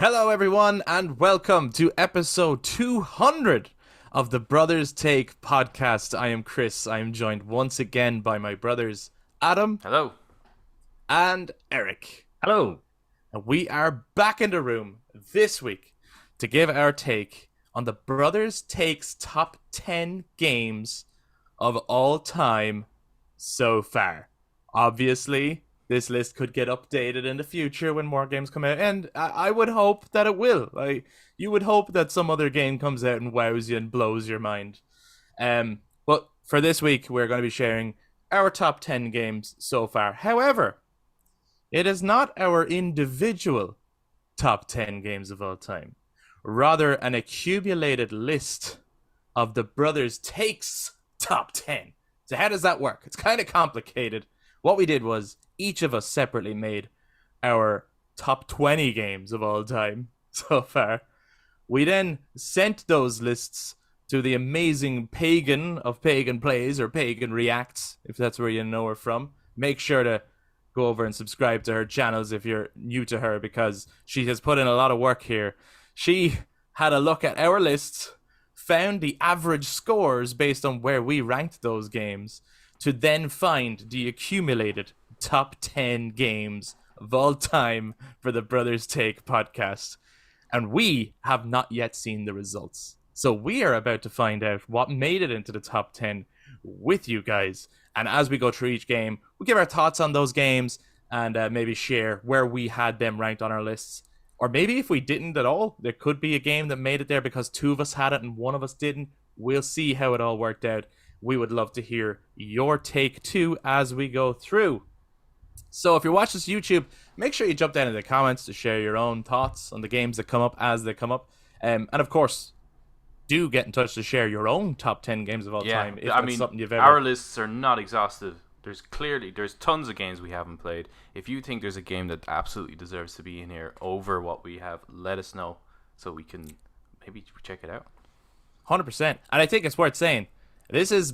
Hello, everyone, and welcome to episode 200 of the Brothers Take podcast. I am Chris. I am joined once again by my brothers Adam Hello. and Eric. Hello. And we are back in the room this week to give our take on the Brothers Takes top 10 games of all time so far. Obviously, this list could get updated in the future when more games come out, and I would hope that it will. You would hope that some other game comes out and wows you and blows your mind. But for this week, we're going to be sharing our top 10 games so far. However, it is not our individual top 10 games of all time, rather an accumulated list of the Brothers Takes top 10. So how does that work? It's kind of complicated. What we did was each of us separately made our top 20 games of all time so far. We then sent those lists to the amazing Pagan of Pagan Plays, or Pagan Reacts, if that's where you know her from. Make sure to go over and subscribe to her channels if you're new to her, because she has put in a lot of work here. She had a look at our lists, found the average scores based on where we ranked those games, to then find the accumulated top 10 games of all time for the Brothers Take podcast. And we have not yet seen the results. So we are about to find out what made it into the top 10 with you guys. And as we go through each game, we'll give our thoughts on those games and maybe share where we had them ranked on our lists. Or maybe if we didn't at all, there could be a game that made it there because two of us had it and one of us didn't. We'll see how it all worked out. We would love to hear your take too as we go through. So if you're watching this YouTube, make sure you jump down in the comments to share your own thoughts on the games that come up as they come up. And of course, do get in touch to share your own top 10 games of all time. If that's something you've ever... Our lists are not exhaustive. There's tons of games we haven't played. If you think there's a game that absolutely deserves to be in here over what we have, let us know so we can maybe check it out. 100%. And I think it's worth saying, this is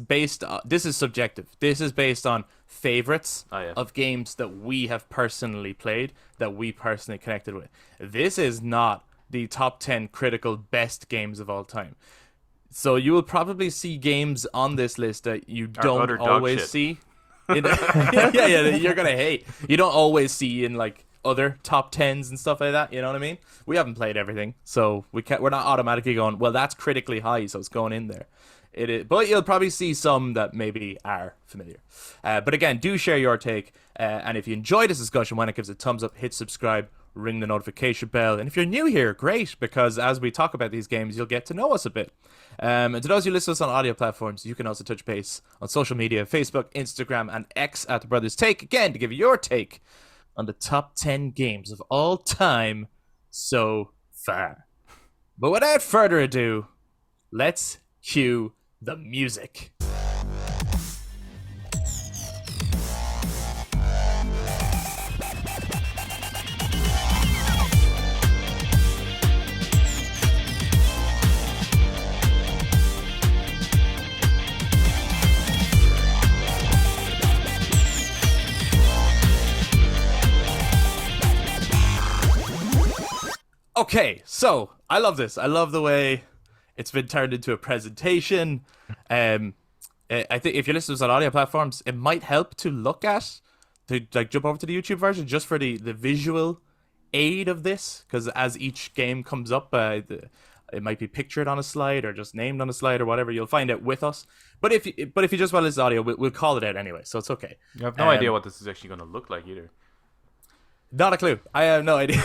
subjective. This is based on favorites of games that we have personally played, that we personally connected with. This is not the top 10 critical best games of all time. So you will probably see games on this list that you don't always see. Yeah, you're going to hate. You don't always see in like other top 10s and stuff like that, you know what I mean? We haven't played everything, so we're not automatically going, well, that's critically high, so it's going in there. It is, but you'll probably see some that maybe are familiar. But again, do share your take. And if you enjoy this discussion, why not give us a thumbs up, hit subscribe, ring the notification bell. And if you're new here, great, because as we talk about these games, you'll get to know us a bit. And to those who listen to us on audio platforms, you can also touch base on social media, Facebook, Instagram, and X at The Brothers Take, again, to give your take on the top 10 games of all time so far. But without further ado, let's cue the music. Okay, so I love this. I love the way it's been turned into a presentation. I think if you're listening on audio platforms, it might help to look at, to like jump over to the YouTube version just for the visual aid of this, because as each game comes up, it might be pictured on a slide or just named on a slide or whatever. You'll find it with us. But if you just want to listen to audio, we'll call it out anyway, so it's okay. You have no idea what this is actually going to look like either. Not a clue. I have no idea.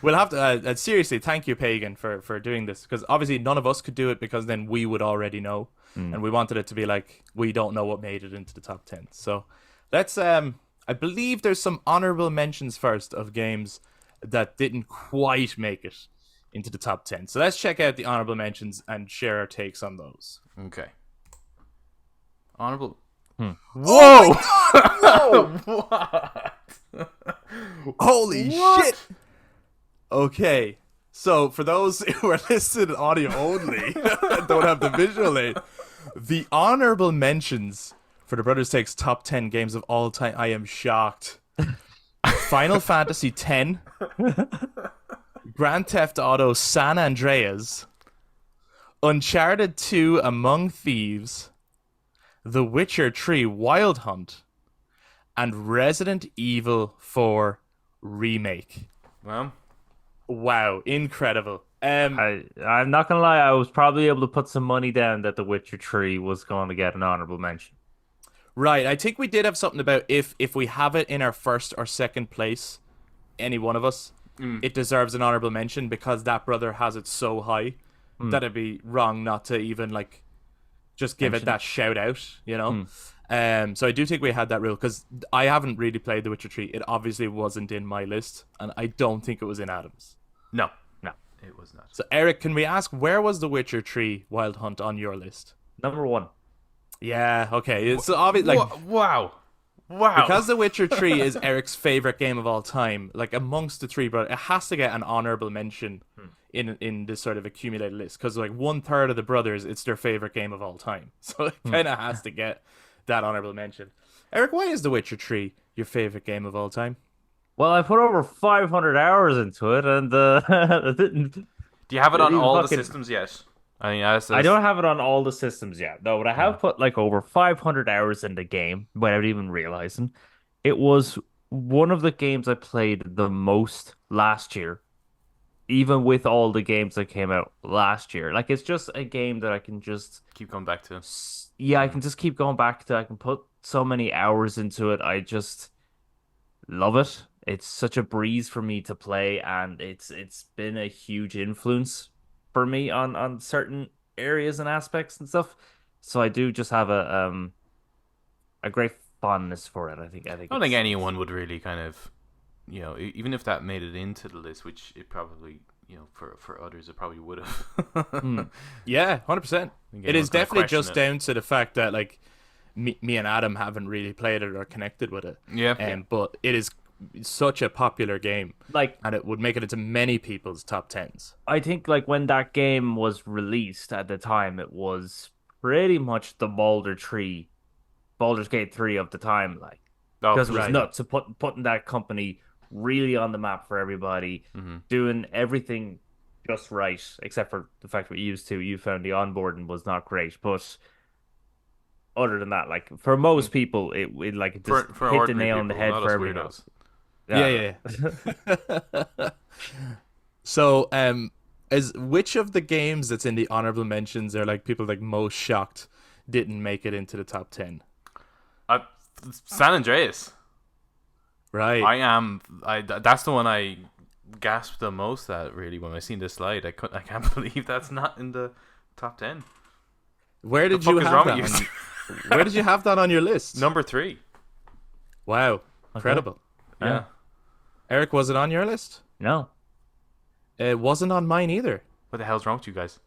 We'll have to seriously thank you, Pagan, for doing this, because obviously none of us could do it, because then we would already know, and we wanted it to be like we don't know what made it into the top 10. So let's I believe there's some honorable mentions first of games that didn't quite make it into the top 10. So let's check out the honorable mentions and share our takes on those. Okay. Honorable. Whoa! Oh whoa! Holy shit! Okay, so for those who are listening to audio only, don't have the visual aid, the honorable mentions for the Brothers Takes top 10 games of all time, I am shocked. Final Fantasy X, Grand Theft Auto San Andreas, Uncharted 2 Among Thieves, The Witcher 3 Wild Hunt, and Resident Evil 4 Remake. Well, Wow, incredible. I'm not gonna lie, I was probably able to put some money down that The Witcher 3 was going to get an honorable mention. Right, I think we did have something about if we have it in our first or second place, any one of us, it deserves an honorable mention because that brother has it so high Hmm. that it'd be wrong not to even like just give it Mention. that shout out, you know? Hmm. So I do think we had that rule because I haven't really played The Witcher 3. It obviously wasn't in my list, and I don't think it was in Adam's. no, No. it was not. So Eric, can we ask where was The Witcher 3 Wild Hunt on your list? Number one. Yeah, okay. It's obvious like Wow. Wow. because The Witcher 3 is Eric's favorite game of all time, like amongst the three brothers, it has to get an honorable mention in this sort of accumulated list. Because like 1/3 of the brothers, it's their favorite game of all time, so it kind of has to get that honorable mention. Eric, why is The Witcher 3 your favorite game of all time? Well, I put over 500 hours into it, and I didn't, Do you have it on didn't even all the fucking- systems yet? I mean, as I don't have it on all the systems yet. No, but I have put like over 500 hours in the game without even realizing. It was one of the games I played the most last year, even with all the games that came out last year. Like it's just a game that I can just keep coming back to. yeah, I can just keep going back to. I can put so many hours into it. I just love it. It's such a breeze for me to play, and it's been a huge influence for me on certain areas and aspects and stuff. So I do just have a great fondness for it. I I don't think anyone would really kind of, even if that made it into the list, which it probably, for others, it probably would have. Yeah, 100%. think It is anyone's gonna definitely question just it. down to the fact that like me and Adam haven't really played it or connected with it. Yeah. But it is such a popular game, like and it would make it into many people's top tens. I think like when that game was released at the time, it was pretty much the Baldur's Gate 3 of the time, like Oh, because it was right. nuts. So putting that company really on the map for everybody, doing everything just right, except for the fact that you found the onboarding was not great. But other than that, like for most people, it like it just For hit the ordinary nail on the people, head not for us everyone weirdos. else. Yeah. So, is which of the games that's in the honorable mentions are like people like most shocked didn't make it into the top 10? San Andreas. Right. That's the one I gasped the most at, really, when I seen this slide. I can't believe that's not in the top 10. Where The did fuck you is have wrong that? with you? Where did you have that on your list? Number 3. Wow. Incredible. Yeah. Eric, was it on your list? No. It wasn't on mine either. What the hell's wrong with you guys?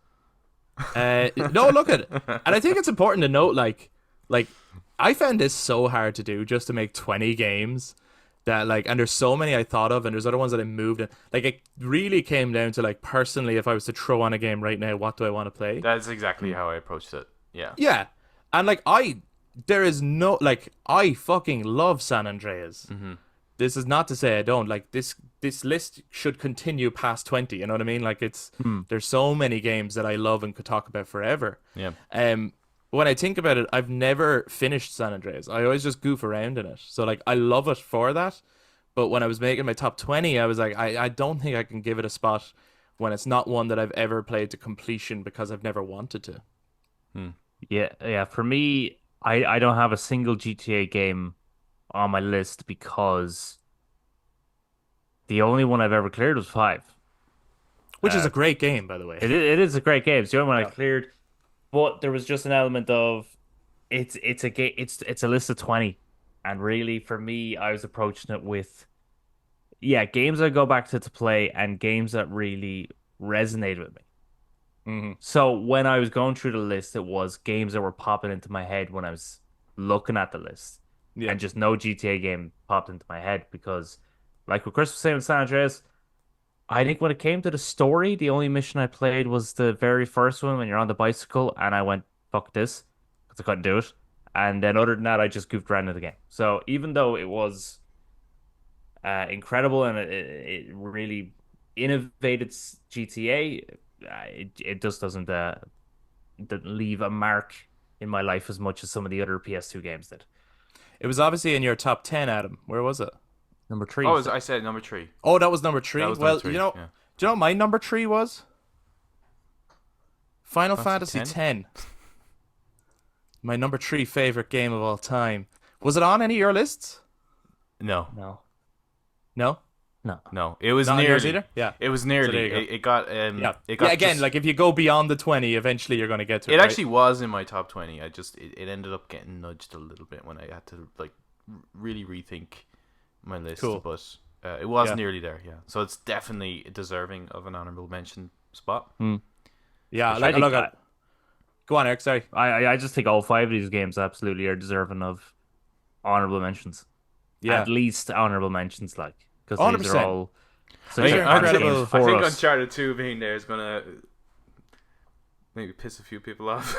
No, look at it. And I think it's important to note, like I found this so hard to do just to make 20 games that like, and there's so many I thought of, and there's other ones that I moved in. Like it really came down to like personally, if I was to throw on a game right now, what do I want to play? That's exactly how I approached it. Yeah. Yeah, and like there is no like I fucking love San Andreas. This is not to say I don't like this list should continue past 20, you know what I mean? Like there's so many games that I love and could talk about forever. Yeah. When I think about it, I've never finished San Andreas. I always just goof around in it. So like I love it for that. But when I was making my top 20, I was like I don't think I can give it a spot when it's not one that I've ever played to completion because I've never wanted to. Yeah. For me, I don't have a single GTA game on my list because the only one I've ever cleared was 5. Which is a great game, by the way. It is a great game. It's the only one I Yeah. cleared, but there was just an element of it's a game. It's a list of 20, and really for me, I was approaching it with games I go back to play and games that really resonated with me. So when I was going through the list, it was games that were popping into my head when I was looking at the list, Yeah. and just no GTA game popped into my head because, like what Chris was saying with San Andreas, I think when it came to the story, the only mission I played was the very first one when you're on the bicycle, and I went, fuck this, because I couldn't do it. And then other than that, I just goofed around in the game. So even though it was incredible and it really innovated GTA, it just doesn't leave a mark in my life as much as some of the other PS2 games did. It was obviously in your top 10, Adam. Where was it? Number three. Oh, I said number 3. Oh, that was number That 3. was number Well, 3. Yeah. do you know what my number 3 was? Final Fantasy Fantasy X. My number 3 favorite game of all time. Was it on any of your lists? No, No, No? no. no. It was Not on yours nearly. either? Yeah. It was So there nearly. you go. It got. Yeah. It got. Yeah, again, just- like if you go beyond the 20, eventually you're going to get to it. it right? actually was in my top 20. It ended up getting nudged a little bit when I had to like really rethink my list. Cool. But it was Yeah. nearly there. Yeah. So it's definitely deserving of an honorable mention spot. Yeah, I like, think look at. Go on, Eric, sorry. I just think all 5 of these games absolutely are deserving of honorable mentions. Yeah. At least honorable mentions, like, because these 100%. are all such These are iconic incredible. games I for think us. Uncharted 2 being there is gonna maybe piss a few people off.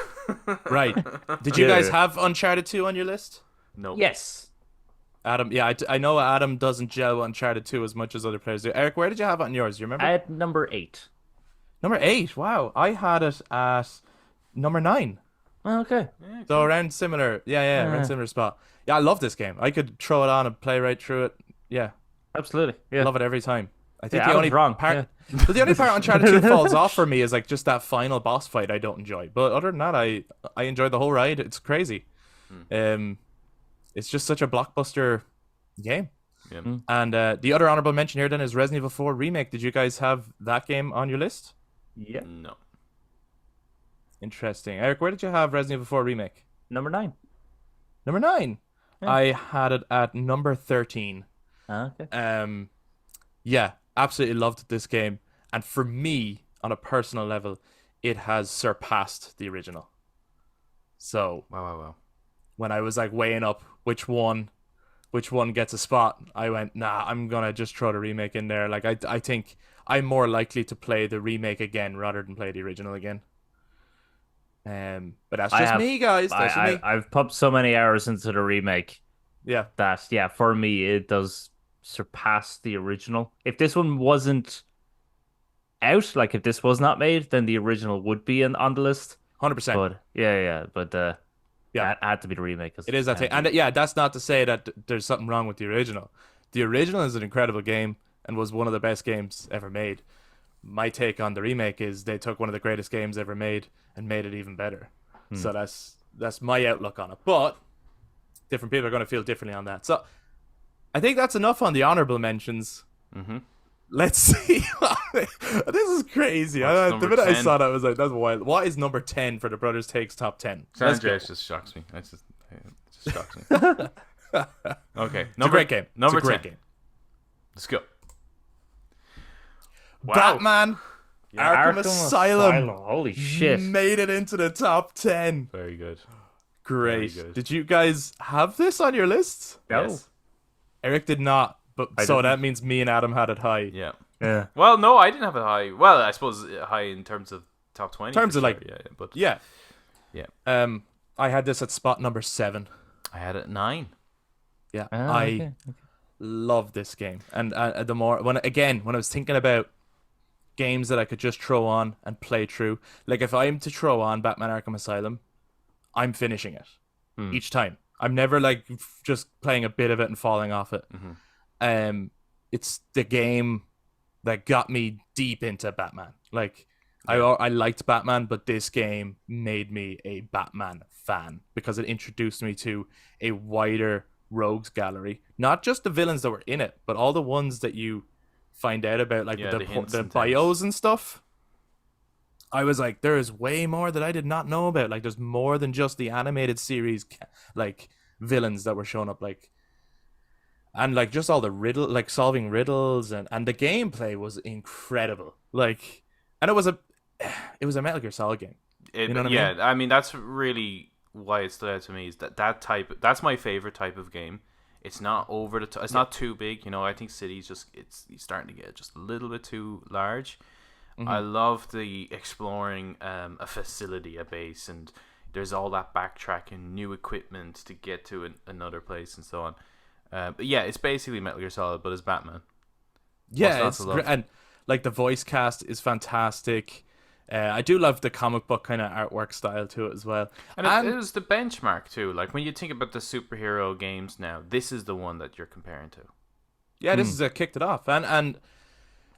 Right. Did you Yeah. guys have Uncharted 2 on your list? No. Yes. Adam, yeah, I know Adam doesn't gel with Uncharted 2 as much as other players do. Eric, where did you have it on yours? You remember? At number 8. Number 8. Wow. I had it at number 9. Okay. Yeah, So around similar. Yeah, around similar spot. Yeah, I love this game. I could throw it on and play right through it. Yeah. Absolutely. Yeah. Love it every time. I think Yeah, the Adam's only wrong. part but the only part Uncharted 2 falls off for me is like just that final boss fight I don't enjoy. But other than that, I enjoyed the whole ride. It's crazy. It's just such a blockbuster game. Yeah. And the other honorable mention here then is Resident Evil 4 Remake. Did you guys have that game on your list? Yeah. No. Interesting. Eric, where did you have Resident Evil 4 Remake? Number 9. Number 9. Yeah. I had it at number 13. Okay. Yeah, absolutely loved this game. And for me, on a personal level, it has surpassed the original. So Wow. when I was like weighing up which one gets a spot, I went, nah, I'm gonna just throw the remake in there. Like I think I'm more likely to play the remake again rather than play the original again. But that's just me, guys. That's just me. I've pumped so many hours into the remake Yeah. that, yeah, for me, it does surpass the original. If this one wasn't out, like if this was not made, then the original would be on the list. 100%. But but Yeah. it had to be the remake. It is that thing. And yeah, that's not to say that there's something wrong with the original. The original is an incredible game and was one of the best games ever made. My take on the remake is they took one of the greatest games ever made and made it even better. So that's my outlook on it. But different people are going to feel differently on that. So I think that's enough on the honorable mentions. Mm-hmm. Let's see. This is crazy. What's The number minute I 10? saw that, I was like, that's wild. What is number 10 for the Brothers Takes Top 10? San Let's go. Andreas just shocks me. It just shocks me. Okay. It's a great game. Number It's a great 10. game. Let's go. Wow. Batman Arkham Asylum Holy shit. made it into the top 10. Very good. Great. Very good. Did you guys have this on your list? No. Yes. Eric did not, but I so didn't. that means me and Adam had it high. Yeah. Yeah. Well, no, I didn't have it high. Well, I suppose high in terms of top 20. In terms for of, like- sure. Yeah, but Yeah. yeah. I had this at spot number 7. I had it at 9. Yeah. Ah, I okay. love this game. And the more when I was thinking about games that I could just throw on and play through, like if I'm to throw on Batman Arkham Asylum, I'm finishing it each time. I'm never like just playing a bit of it and falling off it. It's the game that got me deep into Batman. Like I liked Batman, but this game made me a Batman fan because it introduced me to a wider rogues gallery. Not just the villains that were in it, but all the ones that you find out about, like Yeah, the the hints and bios and stuff. I was like, there is way more that I did not know about. Like, there's more than just the animated series, like villains that were showing up, like, and like just all the like solving riddles, and the gameplay was incredible. Like, and it was a Metal Gear Solid game. You know what I mean? I mean, that's really why it stood out to me is that type. That's my favorite type of game. It's not over the top. It's not too big. You know, I think City's it's starting to get just a little bit too large. I love the exploring a facility, a base, and there's all that backtracking, new equipment to get to another place and so on. But yeah, it's basically Metal Gear Solid, but it's Batman. Yeah, Lots it's of love. and Like the voice cast is fantastic. I do love the comic book kind of artwork style to it as well. And it is the benchmark too. Like when you think about the superhero games now, this is the one that you're comparing to. Yeah, this is kicked it off, and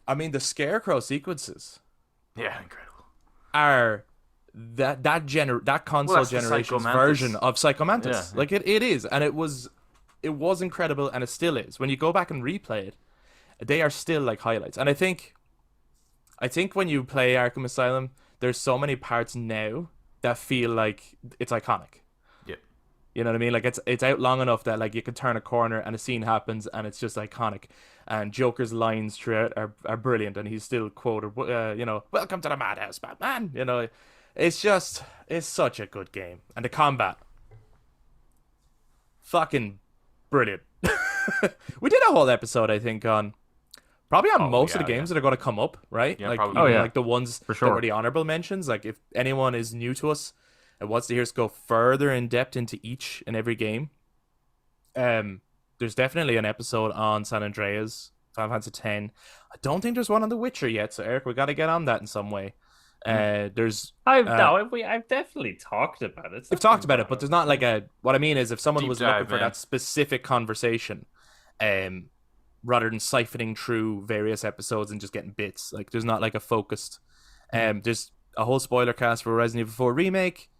I mean the Scarecrow sequences Yeah, incredible. are that console that's the generation's Psycho version Mantis. of Psycho Mantis. Yeah. Like it is, and it was incredible, and it still is. When you go back and replay it, they are still like highlights. And I think when you play Arkham Asylum, there's so many parts now that feel like it's iconic. Yeah. You know what I mean? Like it's out long enough that like you can turn a corner and a scene happens and it's just iconic. And Joker's lines throughout are brilliant, and he's still quoted, "Welcome to the madhouse, Batman." You know, it's such a good game, and the combat, fucking brilliant. We did a whole episode, I think, on probably on most of the games that are going to come up, right? Yeah, like probably. even yeah. like the ones For sure. that were the honorable mentions. Like if anyone is new to us and wants to hear us go further in depth into each and every game, there's definitely an episode on San Andreas, Final Fantasy X. I don't think there's one on The Witcher yet, so Eric, we got to get on that in some way. There's I've definitely talked about it. we've talked about it, but there's not like a. What I mean is, if someone Deep was dive, looking for man. that specific conversation, rather than siphoning through various episodes and just getting bits, like there's not like a focused. There's a whole spoiler cast for Resident Evil 4 remake,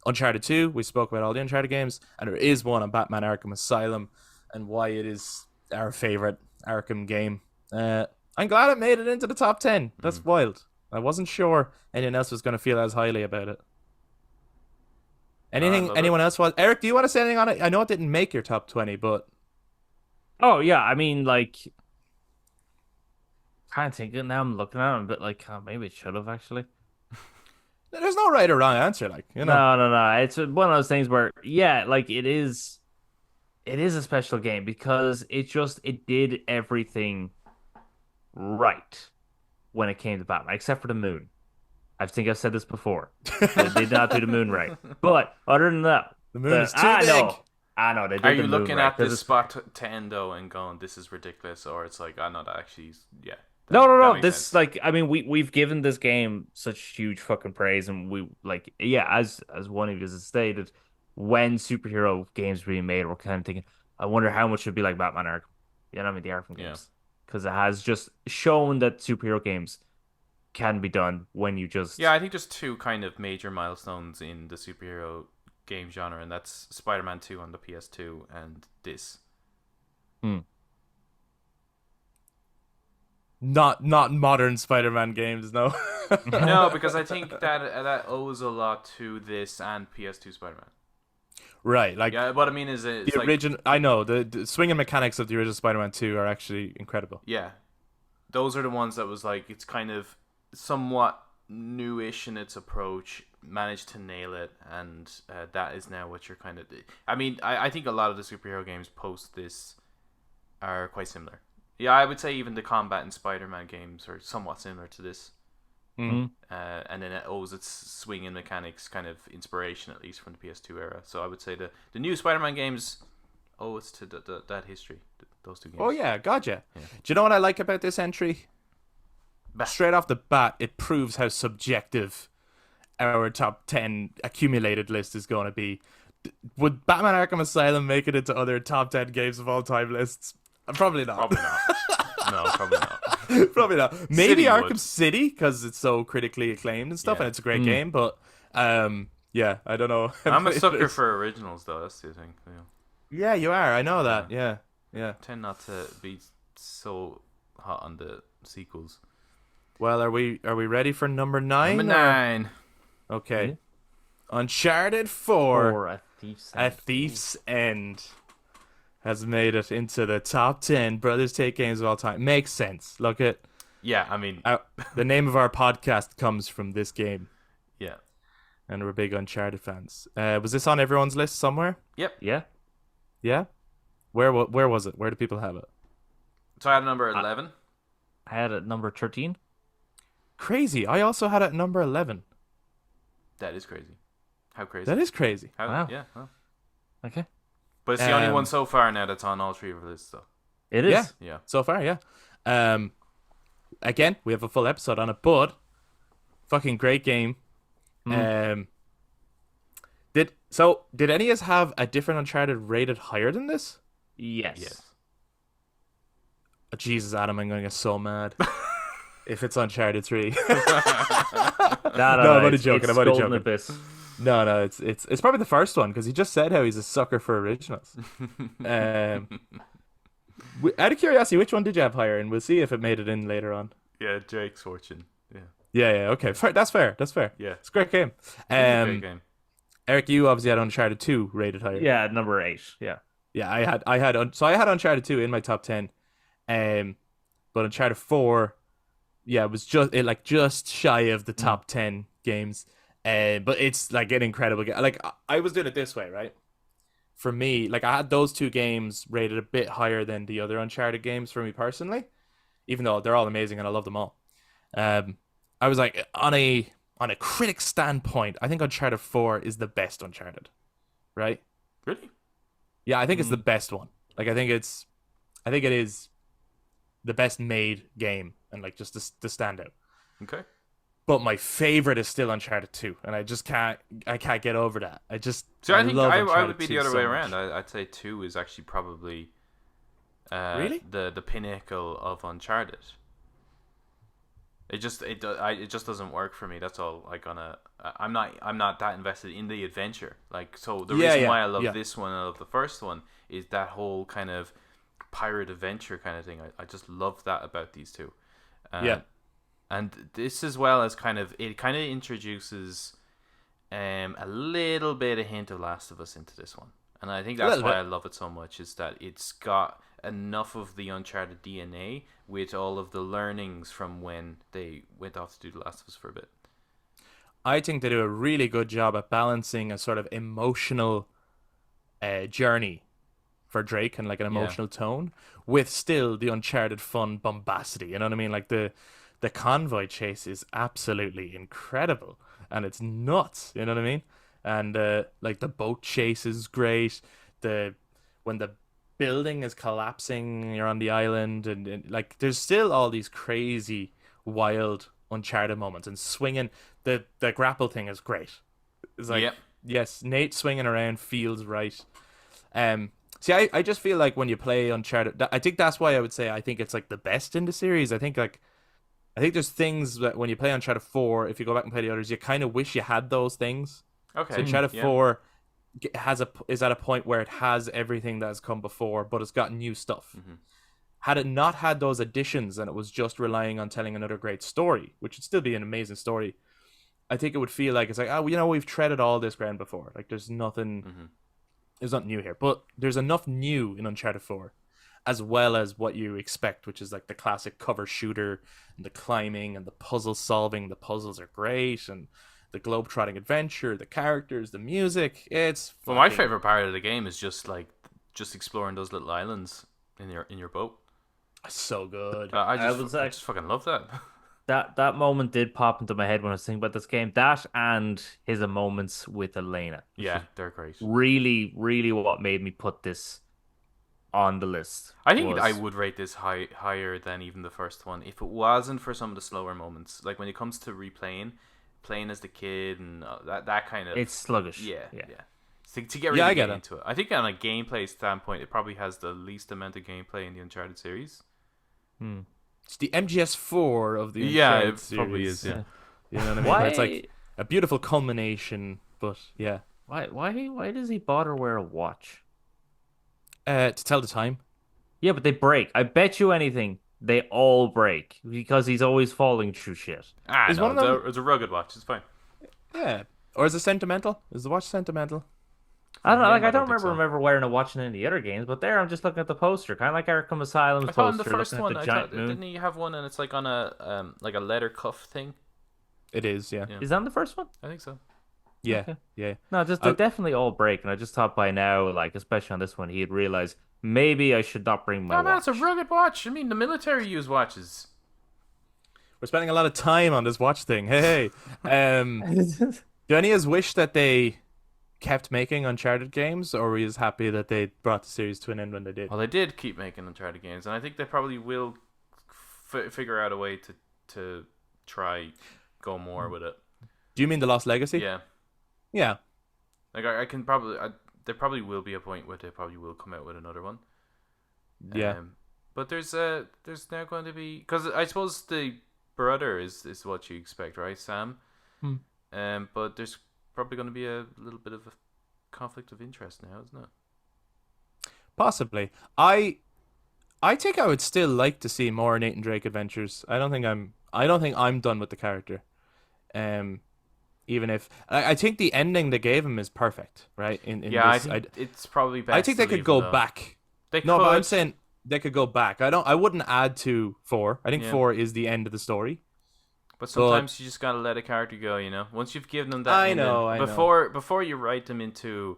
Uncharted 2. We spoke about all the Uncharted games, and there is one on Batman Arkham Asylum, and why it is our favorite Arkham game. I'm glad it made it into the top 10. That's wild. I wasn't sure anyone else was going to feel as highly about it. love Anyone else was? Eric, do you want to say anything on it? I know it didn't make your top 20, but Oh yeah, I mean, like, kind of thinking now. I'm looking at it, but like, maybe it should have actually. there's no right or wrong answer. Like, you know. No. It's one of those things where, yeah, like it is a special game because it did everything right when it came to Batman, except for the moon. I think I've said this before. They did not do the moon right. But other than that, The moon is too big. I know they did Are the you moon looking right, at 'cause this it's- spot 10 though and going, this is ridiculous, or it's like, I know that actually, yeah. No. makes This sense. like, I mean, we've given this game such huge fucking praise, and we like, yeah, as one of you has stated, when superhero games were being made, we're kind of thinking, I wonder how much it'd be like Batman Arkham. You know what I mean? The Arkham Yeah. games, because it has just shown that superhero games can be done when you just Yeah, I think there's two kind of major milestones in the superhero game genre, and that's Spider-Man 2 on the PS2 and this. Not modern Spider-Man games, no. No, because I think that owes a lot to this and PS2 Spider-Man. Right, like Yeah, what I mean is it's the like, original. I know the swinging mechanics of the original Spider-Man 2 are actually incredible. yeah, those are the ones that was like, it's kind of somewhat newish in its approach, managed to nail it, and that is now what you're kind of. I mean, I think a lot of the superhero games post this are quite similar. Yeah, I would say even the combat in Spider-Man games are somewhat similar to this. Mhm. And then it owes its swinging mechanics kind of inspiration, at least from the PS2 era. So I would say the new Spider-Man games owe it to that history, those two games. Oh yeah, gotcha. Yeah. Do you know what I like about this entry? Bah. Straight off the bat, it proves how subjective our top 10 accumulated list is going to be. Would Batman Arkham Asylum make it into other top 10 games of all time lists? Probably not. Probably not. No, probably not. Probably not. Maybe City Arkham would. City because it's so critically acclaimed and stuff, Yeah. and it's a great game. But yeah, I don't know. I'm a sucker for originals, though. That's the thing. Yeah, you are. I know that. Yeah. Tend not to be so hot on the sequels. Well, are we ready for number 9? Number 9. Okay. Uncharted 4, or a thief's A Thief's End, has made it into the top 10 Brothers Take games of all time. Makes sense. Look at Yeah, I mean, the name of our podcast comes from this game, yeah. and we're big Uncharted fans. Was this on everyone's list somewhere? Yeah. Yeah. Where was it? Where do people have it? So I had number 11. I had it at number 13. Crazy. I also had it at number 11. That is crazy. How crazy? That is crazy. How, Wow. Yeah. Well. Okay. But it's the only Um, one so far now that's on all three of our lists, though. It is. Yeah. Yeah. So far, yeah. Um, again, we have a full episode on it, but fucking great game. Mm. Um, did any of us have a different Uncharted rated higher than this? Yes. Yes. Oh, Jesus, Adam, I'm gonna get so mad if it's Uncharted 3. No, no, No, no. I'm only joking. It's I'm only Golden joking. Abyss. No, it's probably the first one because he just said how he's a sucker for originals. Um, out of curiosity, which one did you have higher? And we'll see if it made it in later on. Yeah, Drake's Fortune. Yeah. Yeah, okay, That's fair. That's fair. Yeah. It's a great game. It is a great Um, game. Eric, you obviously had Uncharted 2 rated higher. Yeah, number 8. Yeah. Yeah, I had Uncharted 2 in my top 10. But Uncharted 4, yeah, it was just shy of the top 10 games. But it's like an incredible game. Like I was doing it this way, right? For me, like I had those two games rated a bit higher than the other Uncharted games for me personally, even though they're all amazing and I love them all. Um, I was like on a critic standpoint, I think Uncharted 4 is the best Uncharted, right? Really? Yeah, I think it's the best one. Like I think it is the best made game and like just the standout. Okay. But my favorite is still Uncharted 2, and I can't get over that. So I I think love I Uncharted would be 2 the other so way much. around. I'd say 2 is actually probably Really? the pinnacle of Uncharted. It just doesn't work for me. That's all. Like I'm not that invested in the adventure. Like so the Yeah, reason yeah, why I love yeah. this one and I love the first one is that whole kind of pirate adventure kind of thing. I just love that about these two. Yeah. And this as well as kind of introduces a little bit a hint of Last of Us into this one. And I think A that's little why bit. I love it so much is that it's got enough of the Uncharted DNA with all of the learnings from when they went off to do The Last of Us for a bit. I think they do a really good job at balancing a sort of emotional journey for Drake and like an Yeah. emotional tone with still the Uncharted fun bombacity. You know what I mean? Like the convoy chase is absolutely incredible and it's nuts. You know what I mean? And like the boat chase is great. The when the building is collapsing, you're on the island, and like there's still all these crazy, wild Uncharted moments and swinging. The grapple thing is great. It's like Yep. yes, Nate swinging around feels right. See, I just feel like when you play Uncharted, I think that's why I would say I think it's like the best in the series. I think there's things that when you play Uncharted 4, if you go back and play the others, you kind of wish you had those things. Okay. So Uncharted Yeah. 4 is at a point where it has everything that has come before, but it's got new stuff. Had it not had those additions and it was just relying on telling another great story, which would still be an amazing story, I think it would feel like it's like, oh, we've treaded all this ground before. Like there's nothing new here. But there's enough new in Uncharted 4, as well as what you expect, which is like the classic cover shooter and the climbing and the puzzle solving. The puzzles are great, and the globe-trotting adventure, the characters, the music. It's Well, my fucking favorite part of the game is just exploring those little islands in your boat. so good. I I just was I like- just fucking love that. That moment did pop into my head when I was thinking about this game. That and his moments with Elena. Yeah, they're great. Really, really what made me put this on the list. I think was- I would rate this higher than even the first one if it wasn't for some of the slower moments. Like when it comes to playing as the kid and that kind of It's sluggish. yeah. Yeah. To get really I get it. into it. I think on a gameplay standpoint, it probably has the least amount of gameplay in the Uncharted series. It's the MGS4 of the Yeah, Uncharted it probably series. is. Yeah. You know what I mean? Why? Where it's like a beautiful culmination, but yeah, Why does he bother wear a watch? to tell the time. Yeah, but they break. I bet you anything they all break because he's always falling through shit. Ah, Is no, one of them- it's a rugged watch. It's fine. Yeah, or is it sentimental? Is the watch sentimental? I don't know. him, Like I I don't don't think remember wearing a watch in any of the other games, but there I'm just looking at the poster, kind of like Arkham Asylum's I thought in poster, the first looking one, at I the thought, giant moon. didn't he have one and it's like on a leather cuff thing? It is, yeah, Yeah. Is that in the first one? I think so. yeah, Okay. yeah. No, just they I- definitely all break, and I just thought by now, like especially on this one, he'd realize maybe I should not bring my No, man, watch. it's a rugged watch. I mean, the military use watches. We're spending a lot of time on this watch thing. Hey, do any of us wish that they kept making Uncharted games, or were you just happy that they brought the series to an end when they did? Well, they did keep making Uncharted games, and I think they probably will figure out a way to try go more with it. Do you mean the Lost Legacy? Yeah, Yeah. like I can probably there probably will be a point where they probably will come out with another one. Yeah. But there's now going to be, because I suppose the brother is what you expect, right, Sam? Hmm. But there's probably going to be a little bit of a conflict of interest now, isn't it? Possibly. I think I would still like to see more Nathan Drake adventures. I don't think I'm done with the character. Um Even if I think the ending they gave him is perfect, right? In Yeah, I this think it's probably I best think to they could leave him go though. back. They No, but I'm could, saying they could go back. I wouldn't add to 4. I think yeah. 4 is the end of the story. But But sometimes you just gotta let a character go, you know. Once you've given them that I ending, know, I know. before you write them into,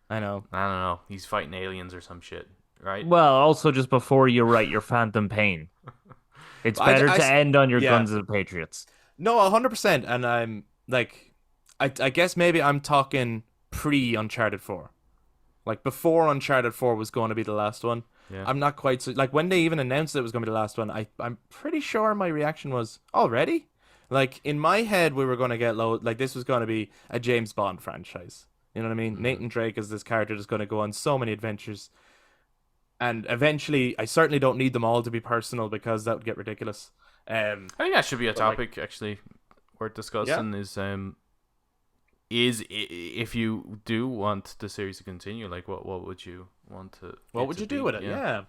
I know. I don't know, he's fighting aliens or some shit, right? Well, also just before you write your Phantom Pain, it's better to end on your yeah. Guns of the Patriots. No, 100%. And I'm like, I guess maybe I'm talking pre Uncharted 4. Like before Uncharted 4 was going to be the last one. Yeah. I'm not quite so like when they even announced it was going to be the last one. I'm pretty sure my reaction was already. Like in my head, we were going to get low. Like this was going to be a James Bond franchise. You know what I mean? Nathan Drake is this character that's going to go on so many adventures. And eventually, I certainly don't need them all to be personal because that would get ridiculous. I think that should be a But, like, topic actually worth yeah, discussing. Is if you do want the series to continue, like what would you want to what it would to you do be? with it? Yeah.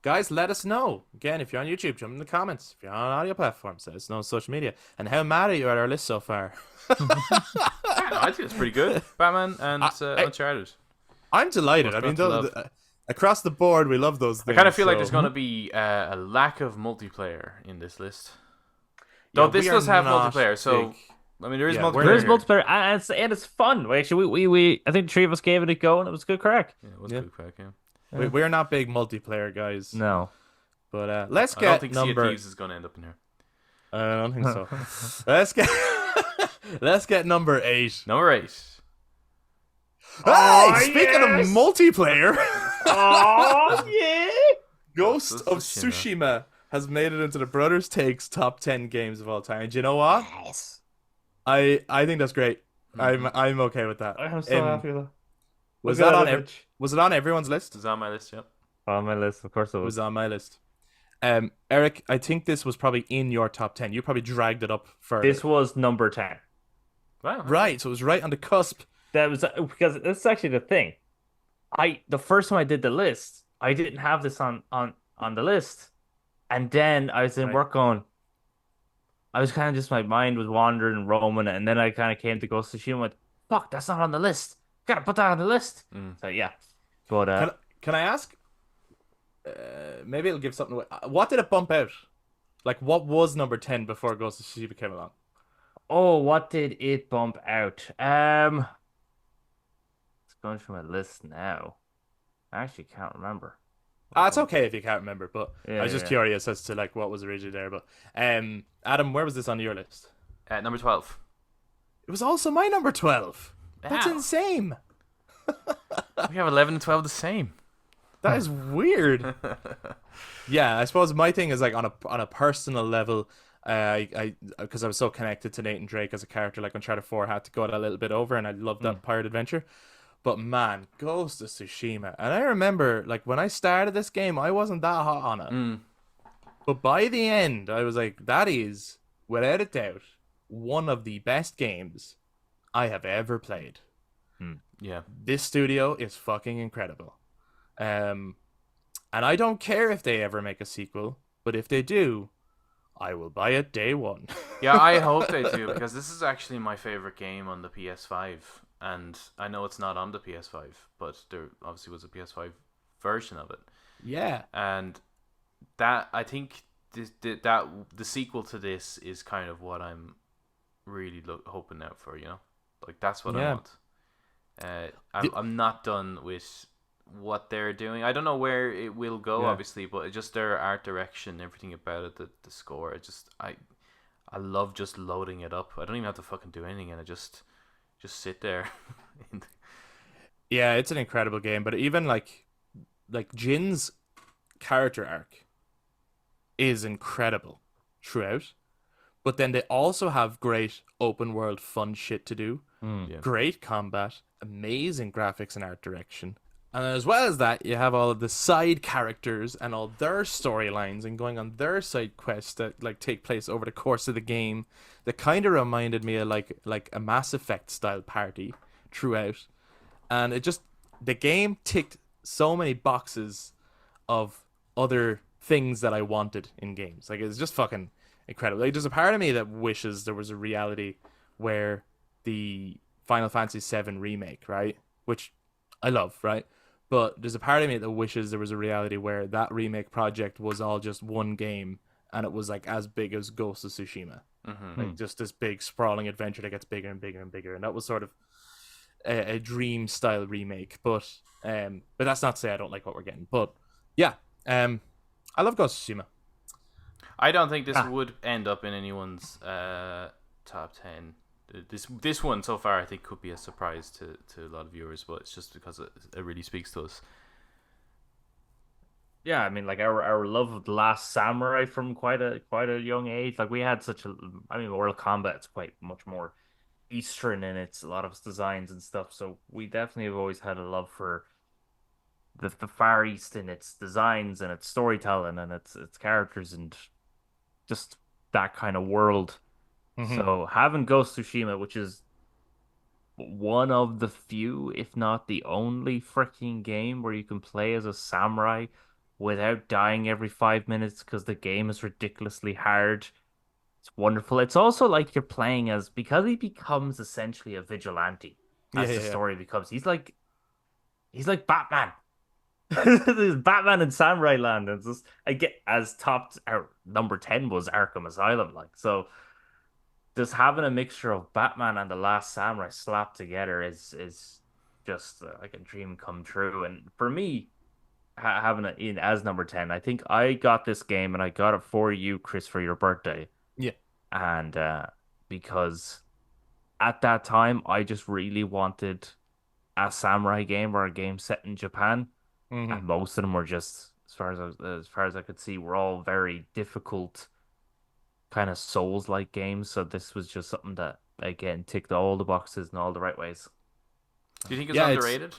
Guys, let us know. Again, if you're on YouTube, jump in the comments. If you're on audio platforms, let us know on social media. And how mad are you at our list so far? I think it's pretty good. Batman and Uncharted. I'm delighted. What's I mean, not to love? across the board, we love those I things. kind of feel like so- there's going to be a lack of multiplayer in this list. Yeah, Though this we are does have not multiplayer, so big. I mean there is Yeah, we're multiplayer. There is here. multiplayer, and it's fun. Actually, we I think the three of us gave it a go, and it was good crack. Yeah, it was Yeah. good crack. Yeah. We're not big multiplayer guys. No. But let's I don't get think Sea of number. Thieves is going to end up in here. I don't think so. let's get. Let's get number 8. Number 8. Hey, Oh, speaking of yes! multiplayer, Oh yeah! Ghost Ghost of of Tsushima has made it into the Brothers Takes top 10 games of all time. And do you know what? Yes. I think that's great. I'm okay with that. I'm so happy with that. Was Look at that on that image. was it on everyone's list? It's on my list. Yep. On my list, of course it It was was. on my list. Eric, I think this was probably in your top 10. You probably dragged it up further. This was number 10. Wow. Right, so it was right on the cusp. That was because that's actually the thing. The first time I did the list, I didn't have this on the list, and then I was in Right. work going. I was kind of just my mind was wandering and roaming, and then I kind of came to Ghost of Tsushima and went, "Fuck, that's not on the list. Gotta put that on the list." So yeah, but Can I ask? Maybe it'll give something away. What did it bump out? Like, what was number 10 before Ghost of Tsushima came along? oh, what did it bump out? It's going through my list now. I actually can't remember. It's okay if you can't remember, but I was just Yeah. curious as to like what was originally there. But Adam, where was this on your list? At number 12. It was also my number 12. That's Wow. insane. We have 11 and 12 the same. That is weird. Yeah, I suppose my thing is like on a personal level. I because I was so connected to Nathan Drake as a character, like Uncharted 4 had to go a little bit over, and I loved that pirate adventure. But man, Ghost of Tsushima, and I remember like when I started this game, I wasn't that hot on it. But by the end, I was like, that is without a doubt one of the best games I have ever played. Yeah. This studio is fucking incredible. And I don't care if they ever make a sequel, but if they do, I will buy it day one. Yeah, I hope they do, because this is actually my favorite game on the PS5, and I know it's not on the PS5, but there obviously was a PS5 version of it, Yeah. and that I think that the sequel to this is kind of what I'm really hoping out for. You know, like that's what I Yeah. want. I'm not done with what they're doing. I don't know where it will go, Yeah. obviously, but just their art direction, everything about it, the score. I love just loading it up. I don't even have to fucking do anything, and I just sit there. Yeah, it's an incredible game, but even like Jin's character arc is incredible throughout. But then they also have great open world fun shit to do, Mm. Yeah. great combat, amazing graphics and art direction. And as well as that, you have all of the side characters and all their storylines and going on their side quests that like take place over the course of the game. That kind of reminded me of like a Mass Effect style party throughout. And it just the game ticked so many boxes of other things that I wanted in games. Like it's just fucking incredible. Like there's a part of me that wishes there was a reality where the Final Fantasy VII remake, right, which I love, right, but there's a part of me that wishes there was a reality where that remake project was all just one game and it was like as big as Ghost of Tsushima, like just this big sprawling adventure that gets bigger and bigger and bigger, and that was sort of a dream style remake. But that's not to say I don't like what we're getting. But yeah, I love Ghost of Tsushima. I don't think this would end up in anyone's top 10. This one so far I think could be a surprise to a lot of viewers, but it's just because it really speaks to us. Yeah, I mean, like our love of the Last Samurai from quite a young age. Like we had such a, I mean, Mortal Kombat's quite much more Eastern in its a lot of its designs and stuff. So we definitely have always had a love for the Far East in its designs and its storytelling and its characters and just that kind of world. Mm-hmm. So having Ghost of Tsushima, which is one of the few, if not the only freaking game where you can play as a samurai without dying every 5 minutes because the game is ridiculously hard. It's wonderful. It's also like you're playing as because he becomes essentially a vigilante Yeah, as the yeah, story becomes. He's like Batman. There's Batman in Samurai Land. It's just I get as top our number 10 was Arkham Asylum, like so just having a mixture of Batman and the Last Samurai slapped together is just like a dream come true. And for me, having it in as number 10, I think I got this game and I got it for you, Chris, for your birthday. yeah. And because at that time, I just really wanted a samurai game or a game set in Japan, Mm-hmm. and most of them were just, as far as I could see, were all very difficult, kind of Souls-like games. So this was just something that again ticked all the boxes in all the right ways. Do you think it's Yeah, underrated?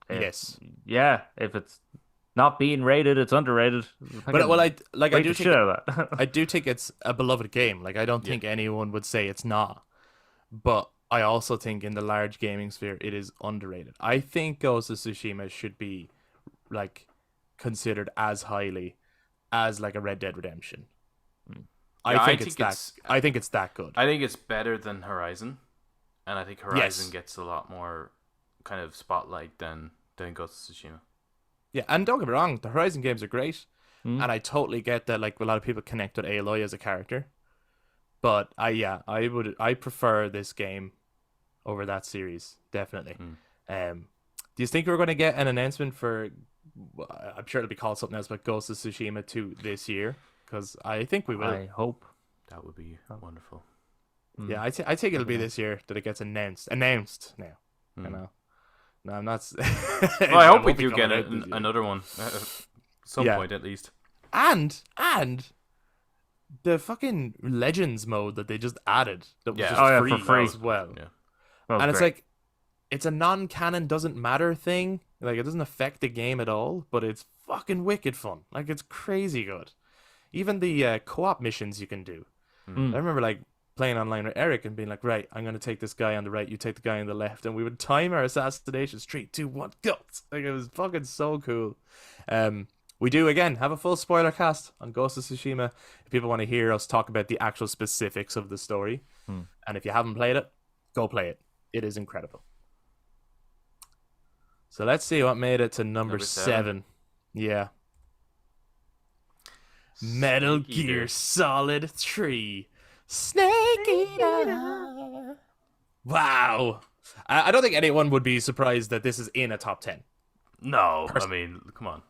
If, yes. yeah, if it's not being rated, it's underrated. But well, I like I Rate do the think shit out of that. I do think it's a beloved game. Like I don't Yeah. think anyone would say it's not. But I also think in the large gaming sphere it is underrated. I think Ghost of Tsushima should be like considered as highly as like a Red Dead Redemption. Yeah, I think it's that good. I think it's better than Horizon, and I think Horizon Yes. gets a lot more kind of spotlight than Ghost of Tsushima. Yeah, and don't get me wrong, the Horizon games are great, Hmm. and I totally get that. Like a lot of people connect with Aloy as a character, but I prefer this game over that series definitely. Do you think we're going to get an announcement for? I'm sure it'll be called something else, but Ghost of Tsushima 2 this year? Because I think we will. I hope. That would be wonderful. Yeah, I think it'll be this year that it gets announced. Announced now. You Mm. know. No, I'm not. Well, I hope we won't be do coming get out this year. another one at some Yeah. point at least. And the fucking Legends mode that they just added that was Yeah. just Oh, yeah, free, for free. as well. Yeah. That was And it's great. like it's a non-canon doesn't matter thing. Like it doesn't affect the game at all, but it's fucking wicked fun. Like it's crazy good. Even the co-op missions you can do. Mm. I remember like playing online with Eric and being like, right, I'm gonna take this guy on the right, you take the guy on the left, and we would time our assassinations. 3, 2, 1, go! Like it was fucking so cool. We do again have a full spoiler cast on Ghost of Tsushima. If people want to hear us talk about the actual specifics of the story, and if you haven't played it, go play it. It is incredible. So let's see what made it to number 7. Yeah. Metal Snake Eater. Gear Solid 3. Snake Eater. Wow. I don't think anyone would be surprised that this is in a top 10. No, I mean, come on.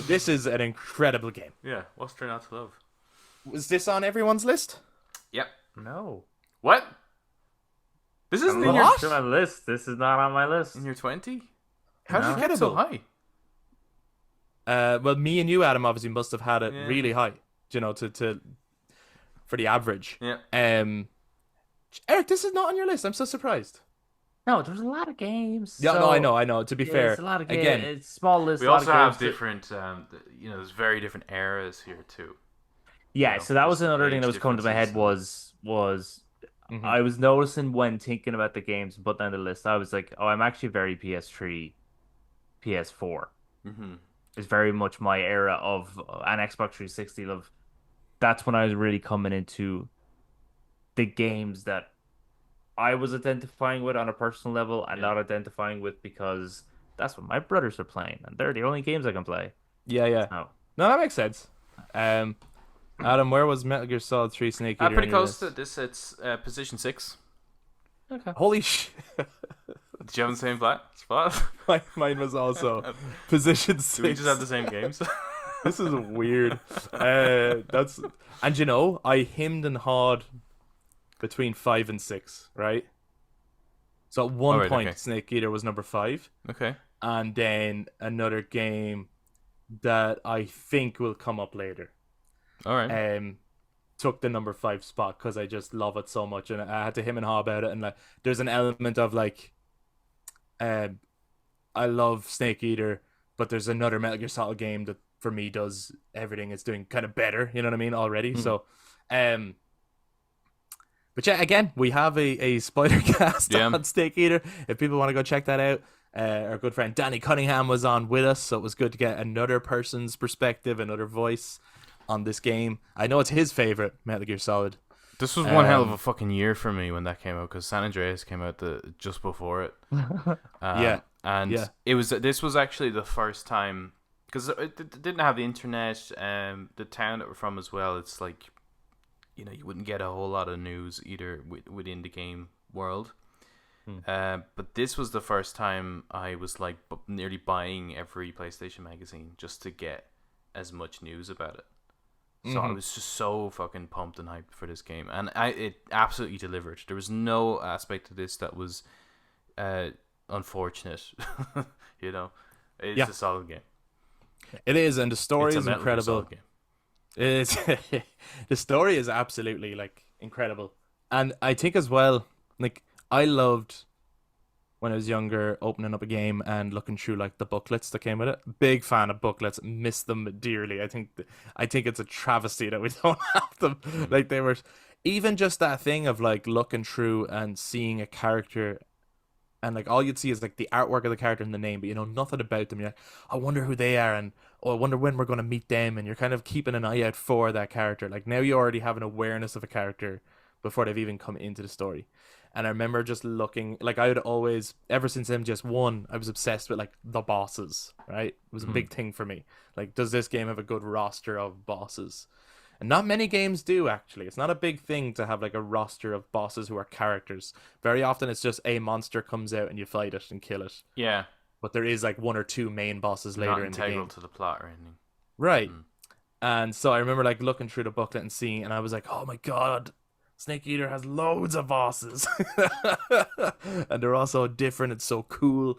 This is an incredible game. Yeah, what's there not to love? Was this on everyone's list? Yep. No. What? This isn't in I'm your What? on my list. This is not on my list. in your 20? How did No. you get so Incredible. high? Well, me and you, Adam, obviously must have had it Yeah. really high, to for the average. Yeah. Um, Eric, this is not on your list. I'm so surprised. No, there's a lot of games. Yeah, no, I So know, I know. To be yeah, it's a fair, lot of games. again, It's small list, We a lot of also have games. That, different, there's very different eras here too. yeah, so that There's was the another thing that age was coming to my differences head and was hmm I was noticing when thinking about the games and putting down the list, I was like, oh, I'm actually very PS3, PS4 hmm is very much my era of an Xbox 360 love. That's when I was really coming into the games that I was identifying with on a personal level and yeah. not identifying with because that's what my brothers are playing, and they're the only games I can play. yeah, yeah. So, No, that makes sense. Um, Adam, where was Metal Gear Solid 3 Snake Eater Pretty on your close to list? this. It's position 6. okay. Holy shit! Did you have the same spot? Mine was also position Do we just have the 6. same games? This is weird. That's and I hemmed and hawed between 5 and 6, right? So at All one right. Okay. point, Snake Eater was number 5, Okay. and then another game that I think will come up later. All right. Took the number 5 spot because I just love it so much, and I had to him and haw about it. And like, there's an element of like, um, I love Snake Eater, but there's another Metal Gear Solid game that for me does everything it's doing kind of better. You know what I mean already. Mhm. So, but yeah, again, we have a spoiler cast Yeah. on Snake Eater. If people want to go check that out, our good friend Danny Cunningham was on with us, so it was good to get another person's perspective, another voice on this game. I know it's his favorite Metal Gear Solid. This was one hell of Um, a fucking year for me when that came out because San Andreas came out just before it. Yeah, And yeah. this was actually the first time because it didn't have the internet. The town that we're from as well. It's like you wouldn't get a whole lot of news either within the game world. But this was the first time I was like nearly buying every PlayStation magazine just to get as much news about it. So I was just so fucking pumped and hyped for this game, and it absolutely delivered. There was no aspect of this that was unfortunate. It's Yeah. a solid game. It is, and the story It's a is Metal Gear incredible. Solid game. It's the story is absolutely like incredible, and I think as well, like I loved when I was younger opening up a game and looking through like the booklets that came with it. Big fan of booklets, miss them dearly. I think it's a travesty that we don't have them. Like they were, even just that thing of like looking through and seeing a character. And like all you'd see is like the artwork of the character and the name, but you know nothing about them. You're like, I wonder who they are, and oh, I wonder when we're gonna meet them. And you're kind of keeping an eye out for that character. Like now you already have an awareness of a character before they've even come into the story. And I remember just looking, like I would always, ever since MGS1, I was obsessed with like the bosses. Right, it was a big thing for me. Like, does this game have a good roster of bosses? And not many games do, actually. It's not a big thing to have like a roster of bosses who are characters. Very often it's just a monster comes out and you fight it and kill it. Yeah, But there is like one or two main bosses not later in the integral game. to the plot or anything. Right. And so I remember like looking through the booklet and seeing, and I was like, oh my god, Snake Eater has loads of bosses. And they're all so different. It's so cool.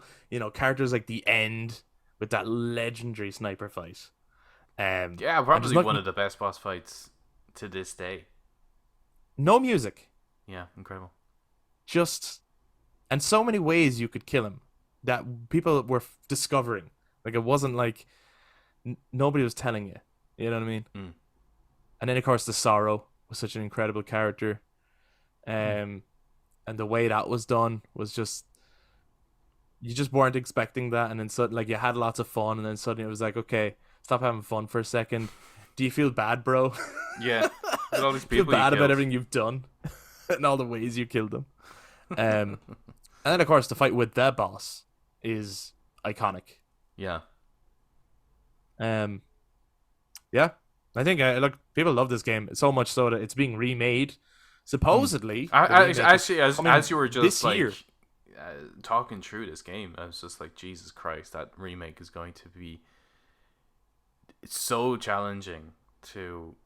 Characters like the End with that legendary sniper fight. Yeah, and just probably one looking, of the best boss fights to this day. no music. Yeah, incredible. Just and so many ways you could kill him that people were discovering. Like it wasn't like nobody was telling you. You know what I mean? And then of course the Sorrow was such an incredible character, and the way that was done was just you just weren't expecting that, and then suddenly like you had lots of fun, and then suddenly it was like, okay, stop having fun for a second. Do you feel bad, bro? Yeah, with all these Feel people you bad about killed. everything you've done and all the ways you killed them. And then of course the fight with the boss is iconic. Yeah. Yeah, I think look, people love this game so much so that it's being remade. Supposedly, the remake is Actually, coming as you were this just like year. talking through this game, I was just like, Jesus Christ, that remake is going to be it's so challenging to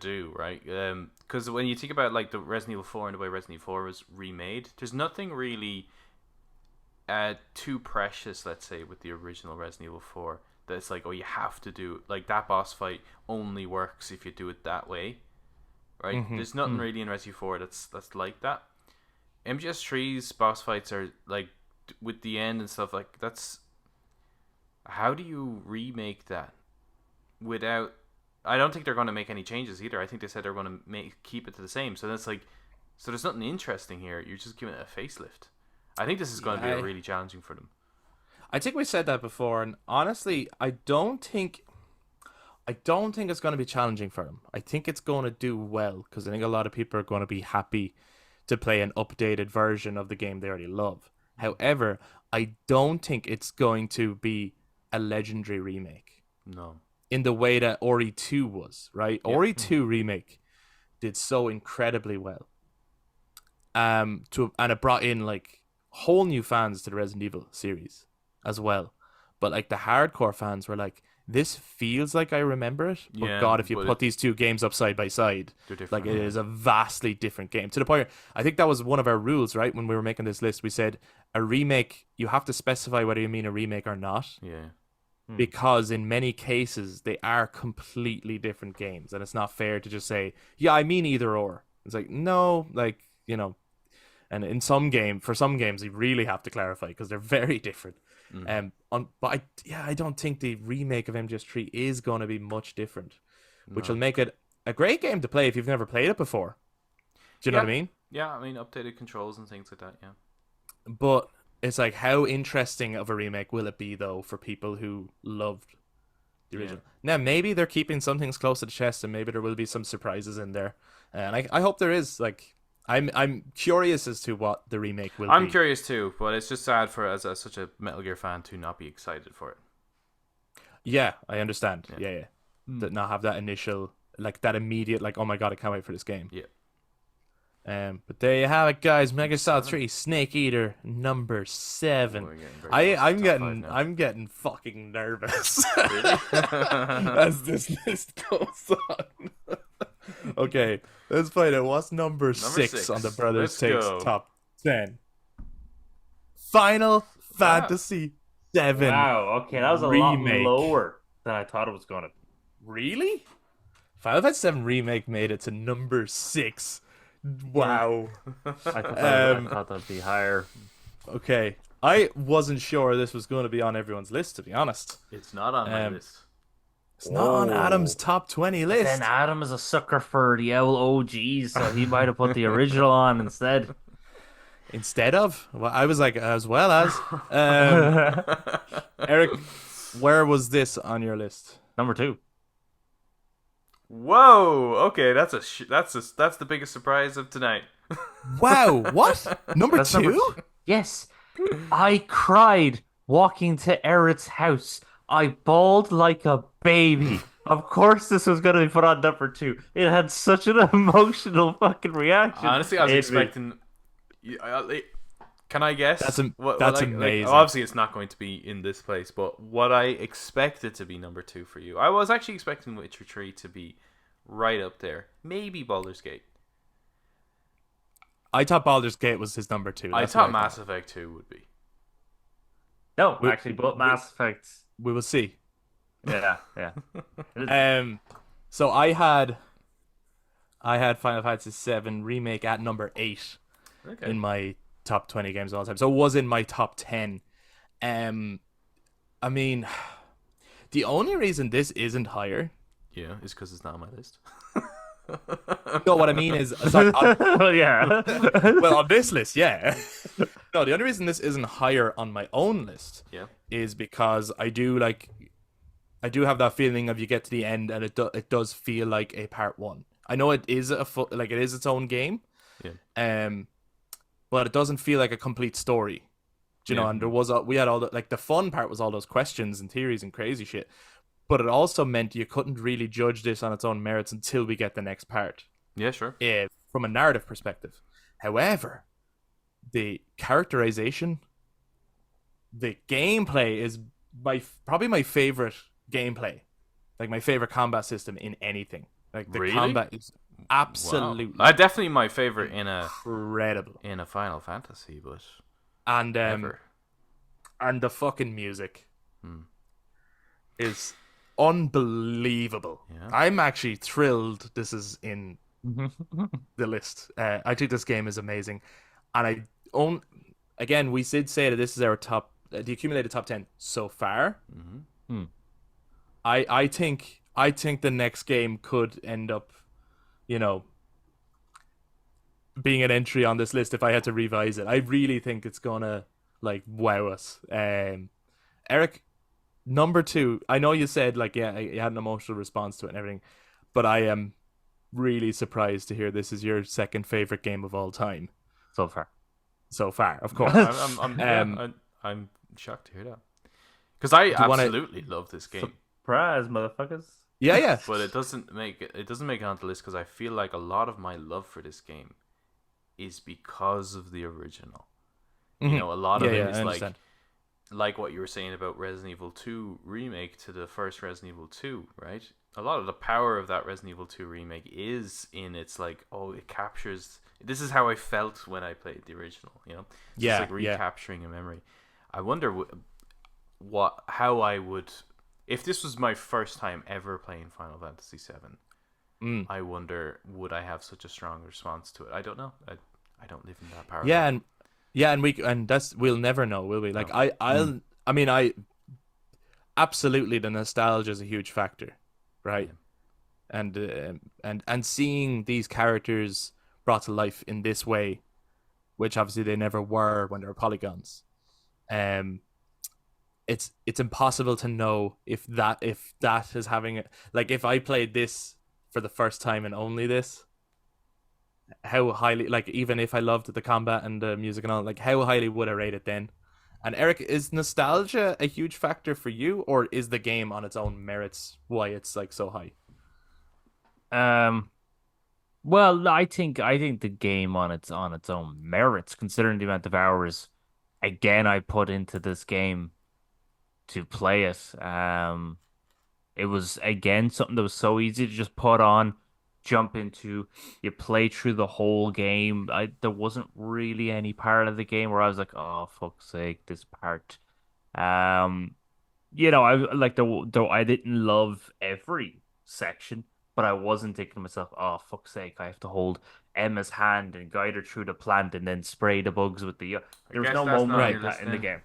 do, right? Because when you think about like the Resident Evil 4 and the way Resident Evil 4 was remade, there's nothing really too precious, let's say, with the original Resident Evil 4. That it's like, oh, you have to do like that boss fight only works if you do it that way, right? Mm-hmm. There's nothing really in Resident Evil 4 that's like that. MGS3's boss fights are like with the end and stuff like that's. How do you remake that without? I don't think they're going to make any changes either. I think they said they're going to keep it to the same. So that's like, so there's nothing interesting here. You're just giving it a facelift. I think this is going to be really challenging for them. I think we said that before, and honestly, I don't think it's going to be challenging for them. I think it's going to do well because I think a lot of people are going to be happy to play an updated version of the game they already love. However, I don't think it's going to be a legendary remake. No. In the way that Ori 2 was, right? Yeah. Ori 2 remake did so incredibly well. And it brought in like whole new fans to the Resident Evil series as well. But like the hardcore fans were like, this feels like I remember it. But Yeah, God, if you but put these two games up side by side, They're different. like it is a vastly different game. To the point where I think that was one of our rules, right? When we were making this list, we said a remake, you have to specify whether you mean a remake or not. Yeah. Because in many cases they are completely different games, and it's not fair to just say, yeah, I mean either or. It's like, no, like, you know, and for some games you really have to clarify because they're very different. But I don't think the remake of MGS3 is going to be much different, which will make it a great game to play if you've never played it before. Do you know what I mean? Yeah, I mean updated controls and things like that. Yeah. But it's like, how interesting of a remake will it be though for people who loved the original? Now maybe they're keeping some things close to the chest, and maybe there will be some surprises in there, and I hope there is. Like, I'm curious as to what the remake will be. I'm curious too, but it's just sad for as such a Metal Gear fan to not be excited for it. Yeah, I understand. Yeah. That not have that initial, like that immediate, like, oh my God, I can't wait for this game. Yeah. But there you have it, guys. Metal Gear 3 Snake Eater number 7. I'm getting fucking nervous as this list goes on. Okay, let's find out what's number 6 on the Brothers Takes Top 10. Final Fantasy 7. Wow, okay, that was a remake. lot lower than I thought it was going to. Really? Final Fantasy 7 Remake made it to number 6. Wow. I thought that'd be higher. Okay. I wasn't sure this was going to be on everyone's list, to be honest. It's not on my list. It's not on Adam's top 20 list. Then Adam is a sucker for the old OGs, so he might have put the original on instead. Instead of? Well, I was like, as well as. Eric, where was this on your list? Number 2. Whoa! Okay, that's the biggest surprise of tonight. Wow! What? Number 2? Yes, I cried walking to Eric's house. I bawled like a baby. Of course, this was going to be put on number 2. It had such an emotional fucking reaction. Honestly, I was expecting. Can I guess? That's amazing. Like, obviously, it's not going to be in this place, but what I expected to be number 2 for you, I was actually expecting Witcher 3 to be right up there. Maybe Baldur's Gate. I thought Baldur's Gate was his number 2. I thought Mass Effect 2 would be. No, actually, both Mass Effects. We will see. Yeah. So I had Final Fantasy 7 Remake at number 8 in my top 20 games of all time. So it was in my top 10. I mean, the only reason this isn't higher, is because it's not on my list. no, what I mean is, sorry, yeah. well, on this list, yeah. No, the only reason this isn't higher on my own list, is because I do have that feeling of you get to the end and it does feel like a part 1. I know it is it is its own game, but it doesn't feel like a complete story. Do you know? And we had all the fun part was all those questions and theories and crazy shit. But it also meant you couldn't really judge this on its own merits until we get the next part. Yeah, sure. From a narrative perspective. However, the characterization, the gameplay is probably my favorite gameplay. Like my favorite combat system in anything. Like the combat is absolutely definitely my favorite incredible in a Final Fantasy, but and ever. And the fucking music Hmm. is unbelievable. Yeah. I'm actually thrilled this is in the list. I think this game is amazing, and I own. Again, we did say that this is our top, the accumulated top 10 so far. Hmm. Hmm. I think the next game could end up, you know, being an entry on this list if I had to revise it. I really think it's gonna like wow us. Eric, number two. I know you said like yeah, you had an emotional response to it and everything, but I am really surprised to hear this is your second favorite game of all time So far. so far. Of Yeah, course. yeah, I'm shocked to hear that because I Do you want to? absolutely love this game, Surprise, motherfuckers. Yeah, yeah. but it doesn't make it onto the list because I feel like a lot of my love for this game is because of the original. You know, a lot Yeah, of it yeah. is I understand. like what you were saying about Resident Evil 2 remake to the first Resident Evil 2, right? A lot of the power of that Resident Evil 2 remake is in its like, oh, it captures. This is how I felt when I played the original. You know, it's just Yeah, like yeah. recapturing a memory. I wonder how I would if this was my first time ever playing Final Fantasy 7. Mm. I wonder would I have such a strong response to it? I don't know. I don't live in that power. Yeah, and we and that's we'll never know, will we? Like No. I mean I absolutely the nostalgia is a huge factor, right? Yeah. And seeing these characters brought to life in this way, which obviously they never were when they were polygons. Um, it's impossible to know if that is having it. Like if I played this for the first time and only this, how highly, like even if I loved the combat and the music and all, like how highly would I rate it then? And Eric, is nostalgia a huge factor for you, or is the game on its own merits why it's like so high? Um, well, I think the game on its own merits, considering the amount of hours again I put into this game to play it. It was again something that was so easy to just put on, jump into. You play through the whole game. There wasn't really any part of the game where I was like, "Oh, fuck's sake, this part." Um, I like though I didn't love every section, but I wasn't thinking to myself, "Oh, fuck's sake, I have to hold Emma's hand and guide her through the plant and then spray the bugs with the." I There was guess no that's moment not on Right. like your that list in the then. game.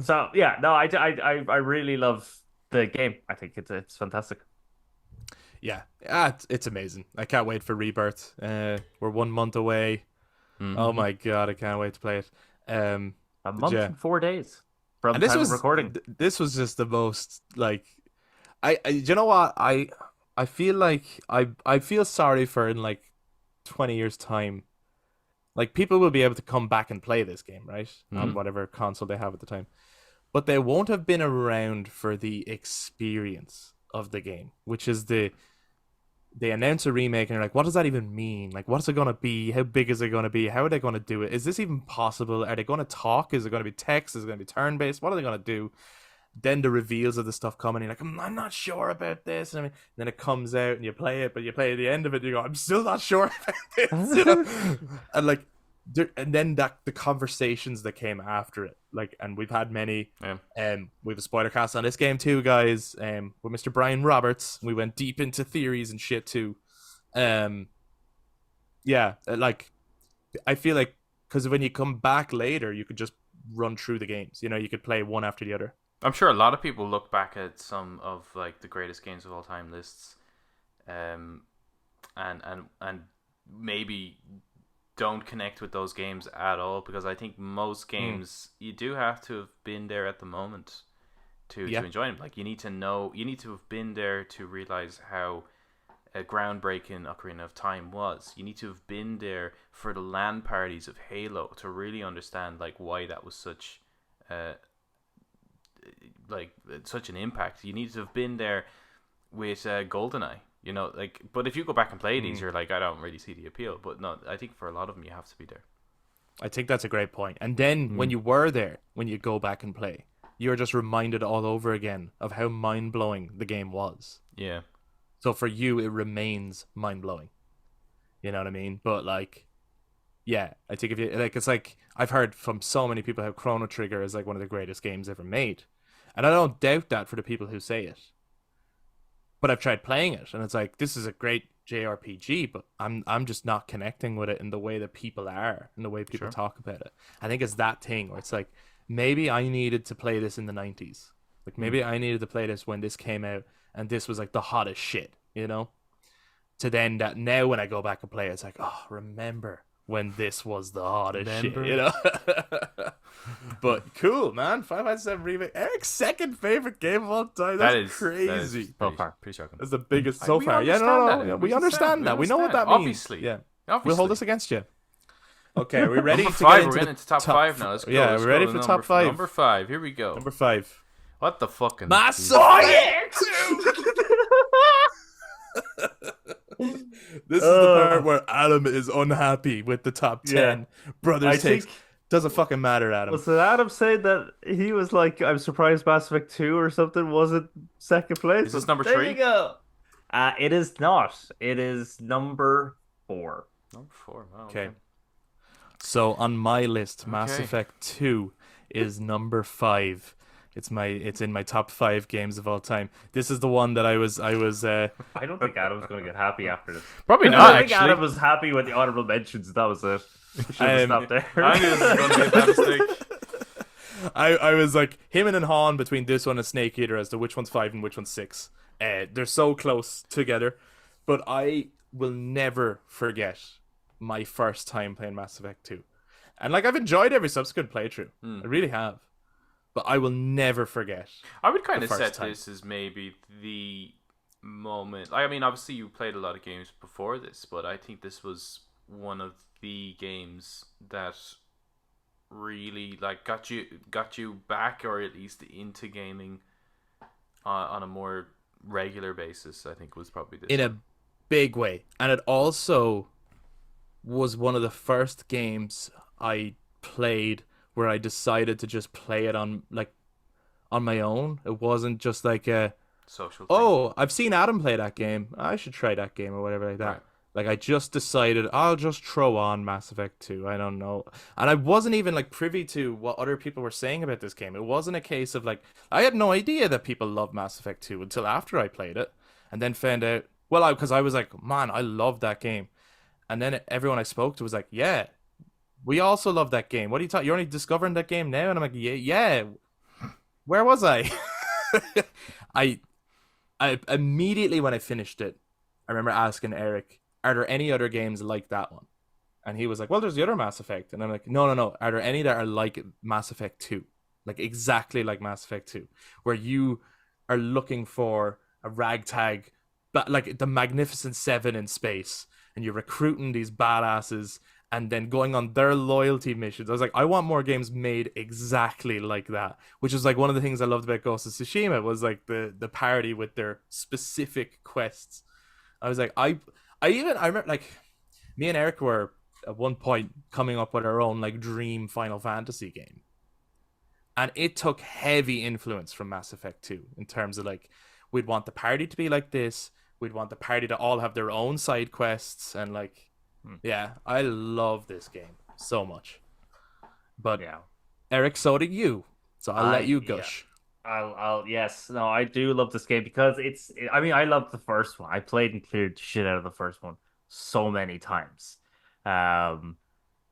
So yeah, no, I really love the game. I think it's fantastic. Yeah, it's amazing. I can't wait for Rebirth. We're 1 month away. Oh Mhm. my god, I can't wait to play it. Um, A but month yeah, and 4 days from and this time of was recording. this was just the most like you know what I feel like I feel sorry for in like 20 years time. Like people will be able to come back and play this game, right, on Mhm. whatever console they have at the time, but they won't have been around for the experience of the game, which is they announce a remake and you're like, what does that even mean? Like, what's it gonna be? How big is it gonna be? How are they gonna do it? Is this even possible? Are they gonna talk? Is it gonna be text? Is it gonna be turn based? What are they gonna do? Then the reveals of the stuff come and you're like, I'm not sure about this. And I mean, then it comes out and you play it, but you play at the end of it, and you go, I'm still not sure about this, and like, and then that the conversations that came after it, like, and we've had many. Yeah. We have a spoiler cast on this game too, guys. With Mr. Brian Roberts, we went deep into theories and shit too. Um, yeah, like I feel like because when you come back later, you could just run through the games. You know, you could play one after the other. I'm sure a lot of people look back at some of like the greatest games of all time lists, um, and maybe don't connect with those games at all because I think most games you do have to have been there at the moment Yeah. to enjoy them. Like you need to know, you need to have been there to realize how a groundbreaking Ocarina of Time was. You need to have been there for the LAN parties of Halo to really understand like why that was such like such an impact. You need to have been there with GoldenEye, you know, like. But if you go back and play these, you're like, I don't really see the appeal. But no, I think for a lot of them, you have to be there. I think that's a great point. And then when you were there, when you go back and play, you're just reminded all over again of how mind blowing the game was. Yeah, So for you, it remains mind blowing. You know what I mean? But like, yeah, I think if you like, it's like I've heard from so many people how Chrono Trigger is like one of the greatest games ever made, and I don't doubt that for the people who say it. But I've tried playing it, and it's like this is a great JRPG, but I'm just not connecting with it in the way that people are, in the way people Sure. talk about it. I think it's that thing where it's like maybe I needed to play this in the '90s, like Hmm. maybe I needed to play this when this came out, and this was like the hottest shit, you know. To then that now when I go back and play, it's like, oh, remember when this was the hottest shit, you Remember? know? But cool, man. 5 out of 7 remake. Eric's second favorite game of all time. That's That is crazy. So pretty, far. pretty shocking. That's the biggest so We far. Yeah, understand no, that. no, yeah, we understand that. We know what that understand. means. Obviously. Yeah, Obviously. we'll hold this against you. Okay, are we ready Number to five. get We're into getting the into top five now. Let's go. Yeah, Let's we're go ready to for number, top five. Number five. Here we go. Number 5. What the fucking? Mass Oh Effect yeah! 2. This is the part where Adam is unhappy with the top 10. Brothers I takes. think Doesn't fucking matter, Adam. was it Adam saying that he was like, I'm surprised Mass Effect 2 or something wasn't second place? Is this But number there three? you go. It is not. It is number 4. Number 4. Wow, Okay. So on my list, Mass Okay. Effect 2 is number 5. It's in my top 5 games of all time. This is the one that I was I don't think Adam's going to get happy after this. Probably I not think actually. Adam was happy with the honorable mentions. That was it. We should have stopped there. I knew this was going to be a bad mistake. I was like him and Han between this one and Snake Eater as to which one's 5 and which one's 6. They're so close together, but I will never forget my first time playing Mass Effect 2. And like I've enjoyed every subsequent playthrough. I really have. But I will never forget. I would kind The of first set time. this as maybe the moment. I mean, obviously you played a lot of games before this, but I think this was one of the games that really like got you back, or at least into gaming on a more regular basis. I think was probably this. In a big way. And it also was one of the first games I played where I decided to just play it on my own. It wasn't just like Social thing. oh, I've seen Adam play that game. I should try that game or whatever like that. Right. Like I just decided I'll just throw on Mass Effect 2. I don't know. And I wasn't even like privy to what other people were saying about this game. It wasn't a case of like I had no idea that people love Mass Effect 2 until after I played it and then found out because I was like, "Man, I love that game." And then everyone I spoke to was like, "Yeah, we also love that game. What are you talking? You're only discovering that game now?" And I'm like, "Yeah, yeah. Where was I?" I I immediately when I finished it, I remember asking Eric, "Are there any other games like that one?" And he was like, "Well, there's the other Mass Effect." And I'm like, "No, no, no. Are there any that are like Mass Effect 2? Like exactly like Mass Effect 2, where you are looking for a ragtag, but like the Magnificent Seven in space, and you're recruiting these badasses and then going on their loyalty missions." I was like, I want more games made exactly like that, which is like one of the things I loved about Ghost of Tsushima was like the parody with their specific quests. I was like, I remember like me and Eric were at one point coming up with our own like dream Final Fantasy game. And it took heavy influence from Mass Effect 2 in terms of like we'd want the party to be like this, we'd want the party to all have their own side quests and like yeah, I love this game so much. But Yeah. Eric, so do you. So I'll let you gush. Yes, no, I do love this game because I mean, I loved the first one. I played and cleared the shit out of the first one so many times. Um,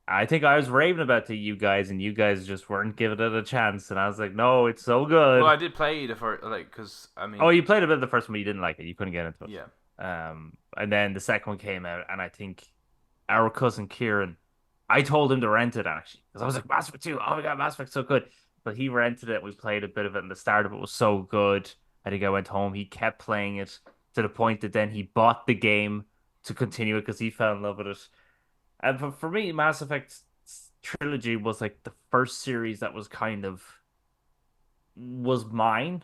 I think I was raving about it to you guys, and you guys just weren't giving it a chance. And I was like, no, it's so good. Well, I did play the first, like, because I mean, Oh, you played a bit of the first one, but you didn't like it. You couldn't get into it. yeah, And then the second one came out, and I think our cousin Kieran, I told him to rent it actually because I was like, Mass Effect 2. Oh my god, Mass Effect's so good. But he rented it. We played a bit of it, and the start of it was so good. I think I went home. He kept playing it to the point that then he bought the game to continue it because he fell in love with it. And for me, Mass Effect trilogy was like the first series that was kind of was mine,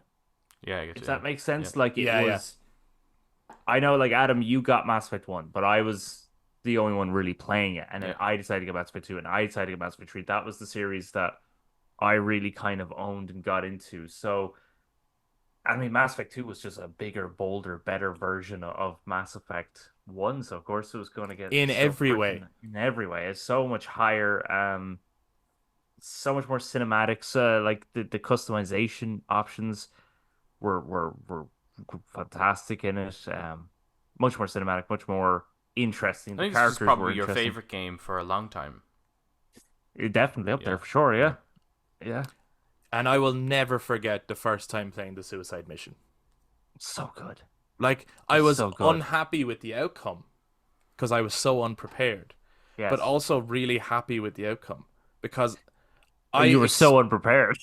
yeah, I get if you. that makes sense. Yeah. Like it Yeah, yeah. was. I know, like Adam, you got Mass Effect 1, but I was the only one really playing it, and then Yeah. I decided to get Mass Effect 2, and I decided to get Mass Effect 3. That was the series that I really kind of owned and got into. So I mean, Mass Effect 2 was just a bigger, bolder, better version of Mass Effect 1, so of course it was going to get in so every way. freaking in every way. It's so much higher, so much more cinematics. Like the customization options were fantastic in it. Much more cinematic, much more interesting. I The think this was characters were probably your interesting. favorite game for a long time. You're definitely up there Yeah, for sure. yeah. Yeah, yeah, And I will never forget the first time playing the suicide mission. so good. Like, I It's was so good. unhappy with the outcome because I was so unprepared, but Yes. also really happy with the outcome because Oh, I you were ex- so unprepared.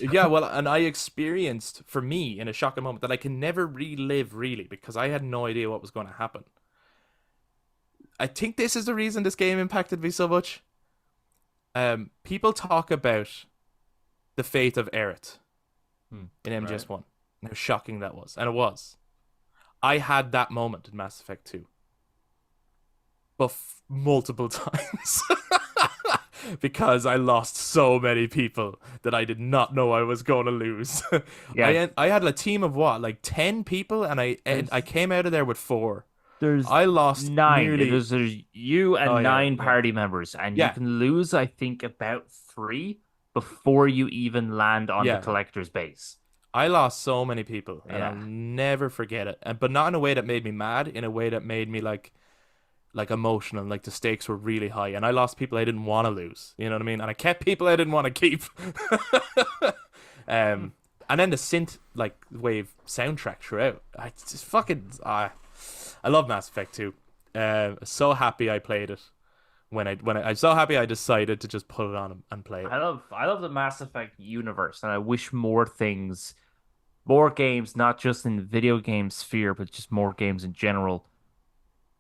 yeah, well, and I experienced for me in a shocking moment that I can never relive really because I had no idea what was going to happen. I think this is the reason this game impacted me so much. People talk about the fate of Aerith in Right. MGS1. How shocking that was, and it was. I had that moment in Mass Effect 2, but multiple times. Because I lost so many people that I did not know I was going to lose. Yeah, I had a team of what, like 10 people, and I there's came out of there with 4. there's I lost nine. nearly. There's you Oh and yeah, nine yeah, party members, and you yeah. can lose, I think, about three before you even land on the Yeah, collector's base. I lost so many people, and I'll Yeah, never forget it. And but not in a way that made me mad, in a way that made me like emotional. Like the stakes were really high, and I lost people I didn't want to lose. You know what I mean? And I kept people I didn't want to keep. um, and then the synth like wave soundtrack throughout. I just fucking I love Mass Effect 2. So happy I played it I'm so happy I decided to just put it on and play it. I love the Mass Effect universe, and I wish more things, more games, not just in the video game sphere, but just more games in general,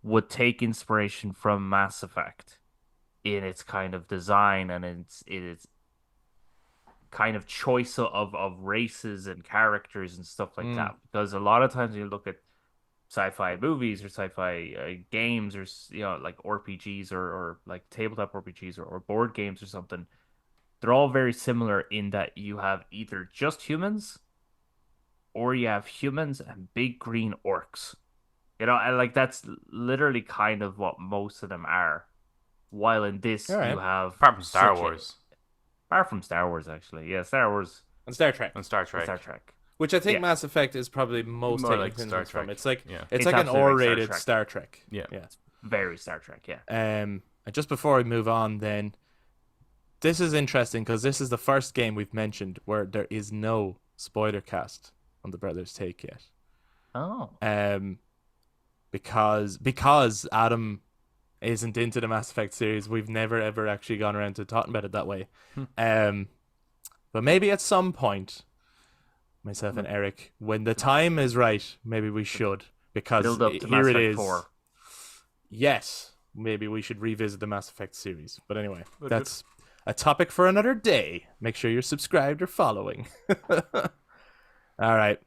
would take inspiration from Mass Effect in its kind of design and its kind of choice of races and characters and stuff like Mm. that. Because a lot of times you look at sci-fi movies or sci-fi games or like RPGs or like tabletop RPGs or board games or something, they're all very similar in that you have either just humans or you have humans and big green orcs. And like that's literally kind of what most of them are. While in All this you right. have Apart from Star such a Wars apart from Star Wars actually. Yeah, Star Wars And Star Trek. and Star and Trek, Star Trek. Which I think Yeah, Mass Effect is probably most more taking like Star influence from. Trek. It's like Yeah. it's it's like an absolutely like R-rated Star Trek. Yeah. Yeah. very Star Trek, yeah. And just before we move on, then this is interesting because this is the first game we've mentioned where there is no spoiler cast on the Brothers Take yet. Oh. Um, because Adam isn't into the Mass Effect series, we've never ever actually gone around to talking about it that way. Um, but maybe at some point, myself and Eric, when the time is right, maybe we should because Build up to here Mass it Effect is. 4. Yes, maybe we should revisit the Mass Effect series. But anyway, Good, that's a topic for another day. Make sure you're subscribed or following. All right.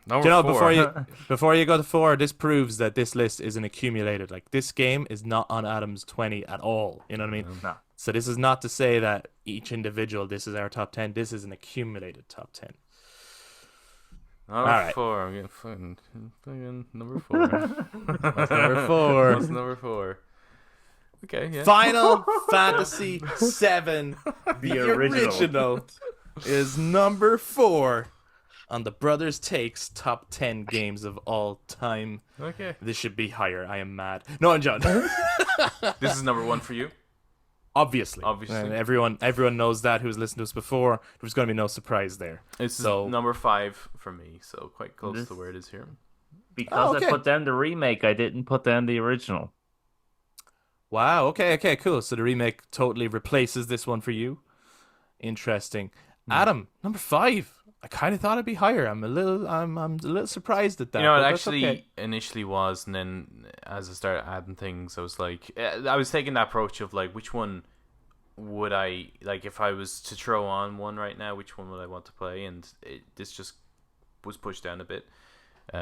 Number Do you know, four. before you go to 4, this proves that this list isn't accumulated. Like this game is not on Adam's 20 at all. You know what I mean? No. So this is not to say that each individual, this is our top 10. This is an accumulated top 10. Number All right. 4. I'm getting fucking number 4. What's number 4? What's number 4? Okay, yeah. Final Fantasy VII, the original. original, is number 4 on the Brothers Takes top 10 games of all time. Okay. This should be higher. I am mad. No, I'm John. This is number 1 for you. Obviously. Obviously. And everyone knows that who's listened to us before. There's going to be no surprise there. It's So- number 5 for me, so quite close This- to where it is here. Because Oh, okay. I put down the remake, I didn't put down the original. Wow. Okay, cool. So the remake totally replaces this one for you. Interesting. Adam, number 5. I kind of thought it'd be higher. I'm a little surprised at that. You know, but it that's actually okay. initially was, and then as I started adding things, I was like, I was taking that approach of like, which one would I like if I was to throw on one right now? Which one would I want to play? And this just was pushed down a bit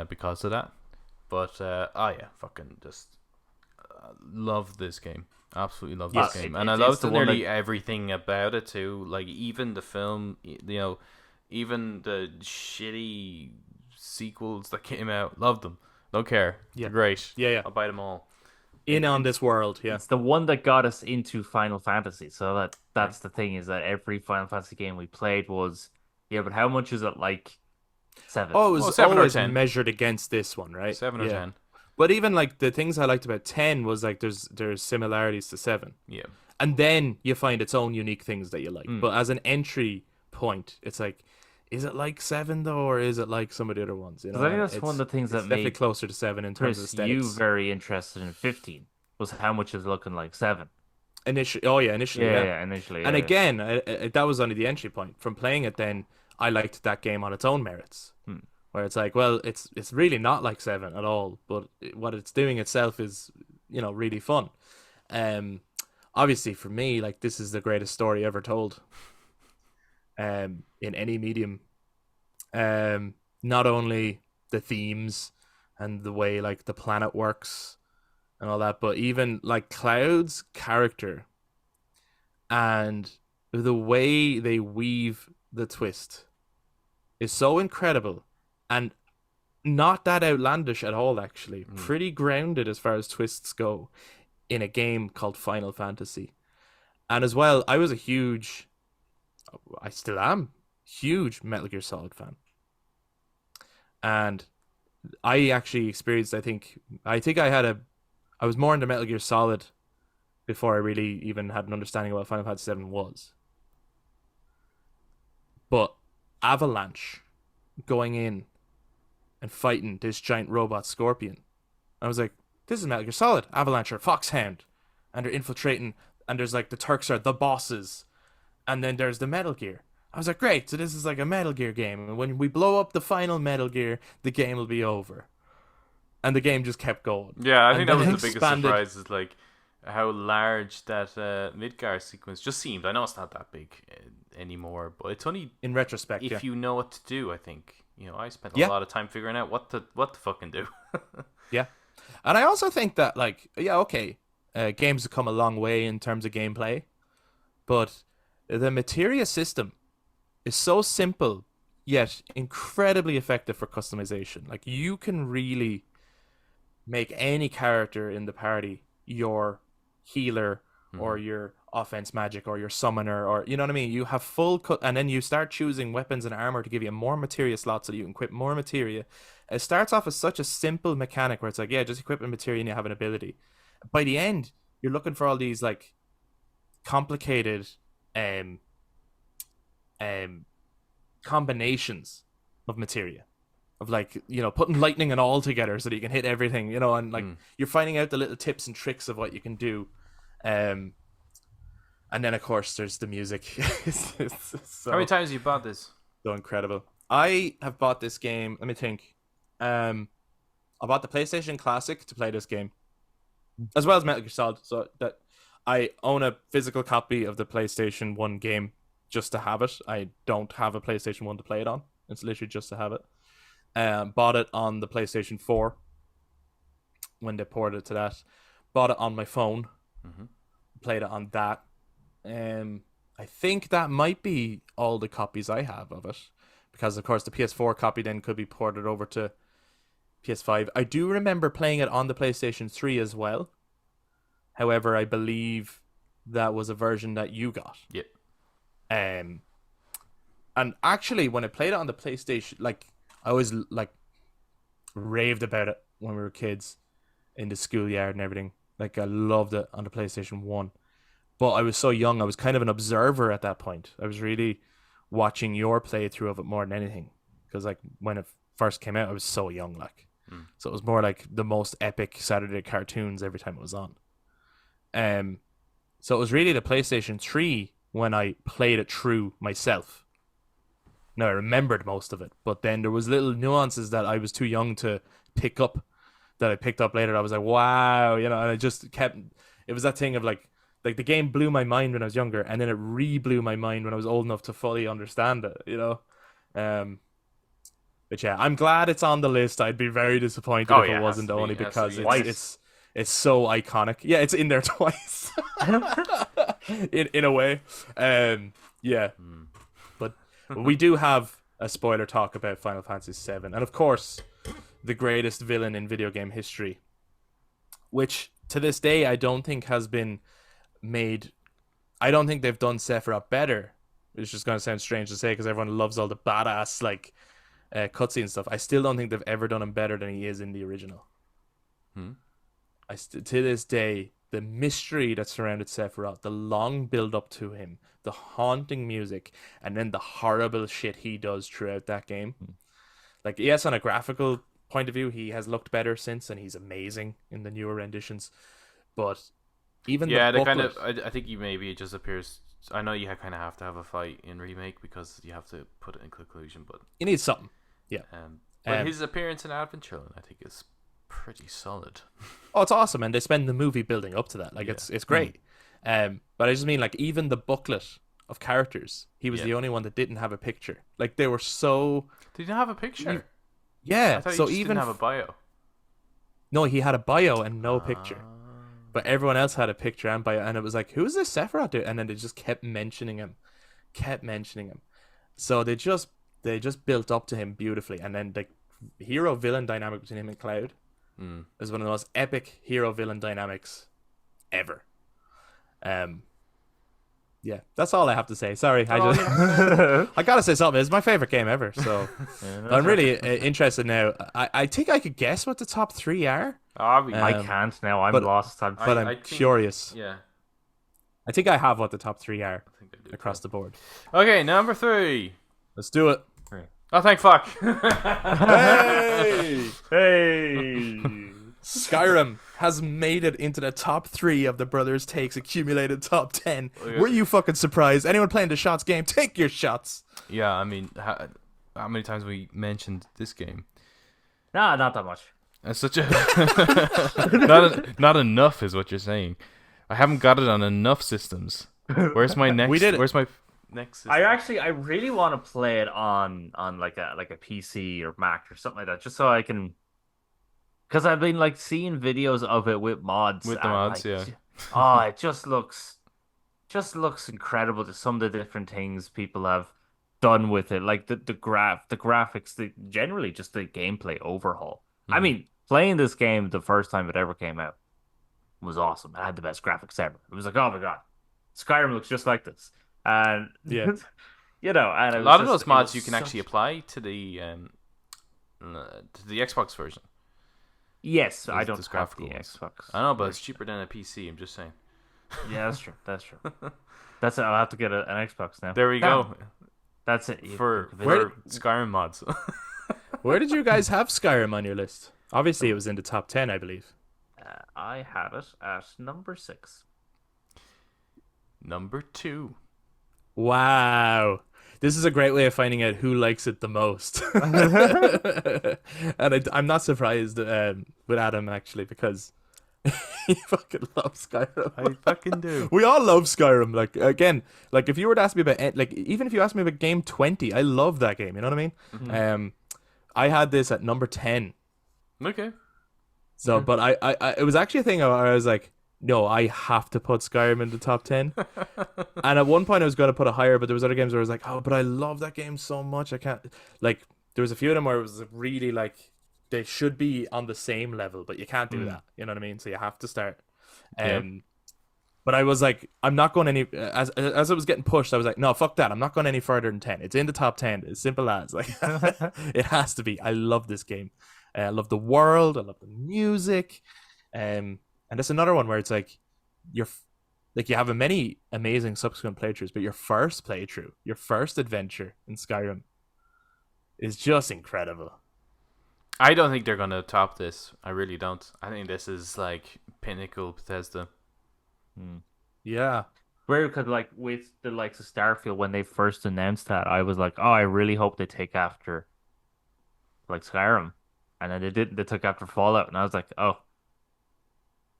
because of that. But fucking just love this game. Absolutely love this Yes, game, it- and I it's loved the one nearly that- everything about it too. Like even the film, you know. Even the shitty sequels that came out, love them. Don't care. Yeah. They're great. Yeah, yeah. I'll buy them all. In on And this world, yeah. It's the one that got us into Final Fantasy. So Yeah. that's the thing, is that every Final Fantasy game we played was, yeah, but how much is it like seven? Oh, it Well, was 7 or always 10. measured against this one, right? 7 or 10. But even like the things I liked about 10 was like there's similarities to 7. Yeah. And then you find its own unique things that you like. Mm. But as an entry point, it's like, is it like 7 though, or is it like some of the other ones? You know, Because I think And that's one of the things it's that definitely made closer to 7 in terms of Chris, you aesthetics. very interested in 15, was how much is looking like 7. Initially, oh yeah, initially, Yeah, yeah. yeah, initially. And Yeah. again, that was only the entry point. From playing it, then I liked that game on its own merits. Hmm. Where it's like, well, it's really not like 7 at all, but what it's doing itself is, really fun. Obviously for me, like this is the greatest story ever told. In any medium. Not only the themes and the way like the planet works and all that, but even like Cloud's character and the way they weave the twist is so incredible and not that outlandish at all, actually. Pretty grounded as far as twists go in a game called Final Fantasy. And as well, I still am, huge Metal Gear Solid fan. And I actually experienced, I was more into Metal Gear Solid before I really even had an understanding of what Final Fantasy VII was. But Avalanche going in and fighting this giant robot scorpion, I was like, this is Metal Gear Solid. Avalanche are Foxhound, and they're infiltrating, and there's like the Turks are the bosses, and then there's the Metal Gear. I was like, great, so this is like a Metal Gear game, and when we blow up the final Metal Gear, the game will be over. And the game just kept going. Yeah, I And think that was then the biggest expanded. surprise, is like how large that Midgar sequence just seemed. I know it's not that big anymore, but it's only In retrospect, if yeah. you know what to do. I think I spent a Yeah. lot of time figuring out what to fucking do. Yeah. And I also think that, like, yeah, okay, games have come a long way in terms of gameplay, but the materia system is so simple, yet incredibly effective for customization. Like, you can really make any character in the party your healer or your offense magic or your summoner, or you know what I mean. You have and then you start choosing weapons and armor to give you more materia slots so that you can equip more materia. It starts off as such a simple mechanic where it's like, yeah, just equip a materia and you have an ability. By the end, you're looking for all these like complicated combinations of materia, of like, putting lightning and all together so that you can hit everything, and like you're finding out the little tips and tricks of what you can do. And then of course there's the music. It's so, How many times have you bought this? so incredible. I have bought this game, let me think. I bought the PlayStation Classic to play this game, as well as Metal Gear Solid, so that I own a physical copy of the PlayStation 1 game just to have it. I don't have a PlayStation 1 to play it on. It's literally just to have it. Bought it on the PlayStation 4 when they ported it to that. Bought it on my phone. Played it on that. I think that might be all the copies I have of it, because of course the PS4 copy then could be ported over to PS5. I do remember playing it on the PlayStation 3 as well. However, I believe that was a version that you got. Yep. And actually, when I played it on the PlayStation, like, I always like raved about it when we were kids in the schoolyard and everything. Like, I loved it on the PlayStation 1. But I was so young, I was kind of an observer at that point. I was really watching your playthrough of it more than anything. Because, like, when it first came out, I was so young, like. So it was more like the most epic Saturday cartoons every time it was on. So it was really the PlayStation 3 when I played it through myself. Now, I remembered most of it, but then there was little nuances that I was too young to pick up that I picked up later. I was like, wow, and I just kept... It was that thing of like the game blew my mind when I was younger, and then it re-blew my mind when I was old enough to fully understand it, But yeah, I'm glad it's on the list. I'd be very disappointed if it wasn't, only because it's so iconic. Yeah, it's in there twice. in a way. Yeah. But we do have a spoiler talk about Final Fantasy VII, and of course, the greatest villain in video game history, which to this day I don't think has been made. I don't think they've done Sephiroth better. It's just going to sound strange to say because everyone loves all the badass like cutscene stuff. I still don't think they've ever done him better than he is in the original. To this day, the mystery that surrounded Sephiroth, the long build up to him, the haunting music, and then the horrible shit he does throughout that game. Like, yes, on a graphical point of view, he has looked better since, and he's amazing in the newer renditions. But even Yeah, the they kind booklet, of. I think it just appears. I know you kind of have to have a fight in remake because you have to put it in conclusion, but you need something. Yeah. But his appearance in Advent Children, I think, is pretty solid. Oh, it's awesome, and they spend the movie building up to that. Like, it's great. But I just mean, like, even the booklet of characters, he was the only one that didn't have a picture. Like, they were so. Did he have a picture? Yeah. I thought So he just even didn't have a bio. no, he had a bio and no picture. But everyone else had a picture and bio, and it was like, who is this Sephiroth dude? And then they just kept mentioning him. So they just built up to him beautifully, and then the hero villain dynamic between him and Cloud is one of the most epic hero villain dynamics ever. Yeah, that's all I have to say. Sorry, I gotta say something. It's my favorite game ever. So I'm really interested now. I think I could guess what the top 3 are. I can't now. I'm lost. But I'm curious. Yeah, I think I have what the top 3 are I think I do across the board. Okay, number 3. Let's do it. Oh, thank fuck. Hey! Skyrim has made it into the top 3 of the Brothers Takes accumulated top 10. Were you fucking surprised? Anyone playing the shots game, take your shots. Yeah, I mean, how many times we mentioned this game? Nah, not that much. That's such a not enough is what you're saying. I haven't got it on enough systems. Where's my next? Where's my next system? I really want to play it on like a PC or Mac or something like that, just so I can. Because I've been like seeing videos of it with mods. With the mods, like, yeah. Oh, it just looks incredible. To some of the different things people have done with it, like the graphics, generally just the gameplay overhaul. I mean, playing this game the first time it ever came out was awesome. It had the best graphics ever. It was like, oh my god, Skyrim looks just like this. And yeah, and a lot of those mods you can actually apply to the Xbox version. Yes, I don't have graphical the ones. Xbox. I know, but it's cheaper than a PC. I'm just saying. Yeah, that's true. That's true. That's it. I'll have to get an Xbox now. There we go. That's it. For Skyrim mods. Where did you guys have Skyrim on your list? Obviously, it was in the top 10, I believe. I had it at number 6. Number 2. Wow. This is a great way of finding out who likes it the most. And I'm not surprised with Adam, actually, because he fucking loves Skyrim. I fucking do. We all love Skyrim. Like, again, like if you were to ask me about, like, even if you asked me about game 20, I love that game. You know what I mean? Mm-hmm. I had this at number 10. Okay. So, but I it was actually a thing where I was like, no, I have to put Skyrim in the top 10. And at one point I was going to put it higher, but there was other games where I was like, oh, but I love that game so much. I can't, like, there was a few of them where it was really like, they should be on the same level, but you can't do that. You know what I mean? So you have to start. But I was like, I'm not going any, as it was getting pushed, I was like, no, fuck that. I'm not going any further than 10. It's in the top 10. It's simple as, like, it has to be. I love this game. I love the world. I love the music. And that's another one where it's like you have a many amazing subsequent playthroughs, but your first playthrough, your first adventure in Skyrim is just incredible. I don't think they're gonna top this. I really don't. I think this is like pinnacle Bethesda. Yeah. Where could, like, with the likes of Starfield, when they first announced that, I was like, oh, I really hope they take after like Skyrim. And then they didn't. They took after Fallout, and I was like, oh.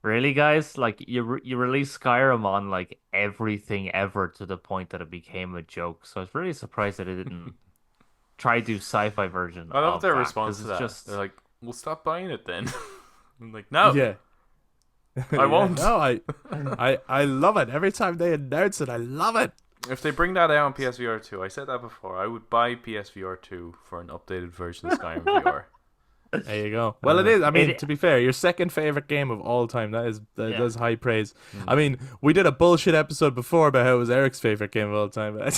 Really, guys? Like, you released Skyrim on like everything ever, to the point that it became a joke. So I was really surprised that it didn't try to do sci-fi version. I love of their that, response to 'cause that. Just... They're like, "We'll stop buying it then." I'm like, "No, Yeah. I won't." No, I love it. Every time they announce it, I love it. If they bring that out on PSVR 2, I said that before, I would buy PSVR 2 for an updated version of Skyrim VR. There you go. Well, it is. I mean, It, to be fair, your second favorite game of all time. That yeah. is high praise. Mm. I mean, we did a bullshit episode before about how it was Eric's favorite game of all time. Yeah.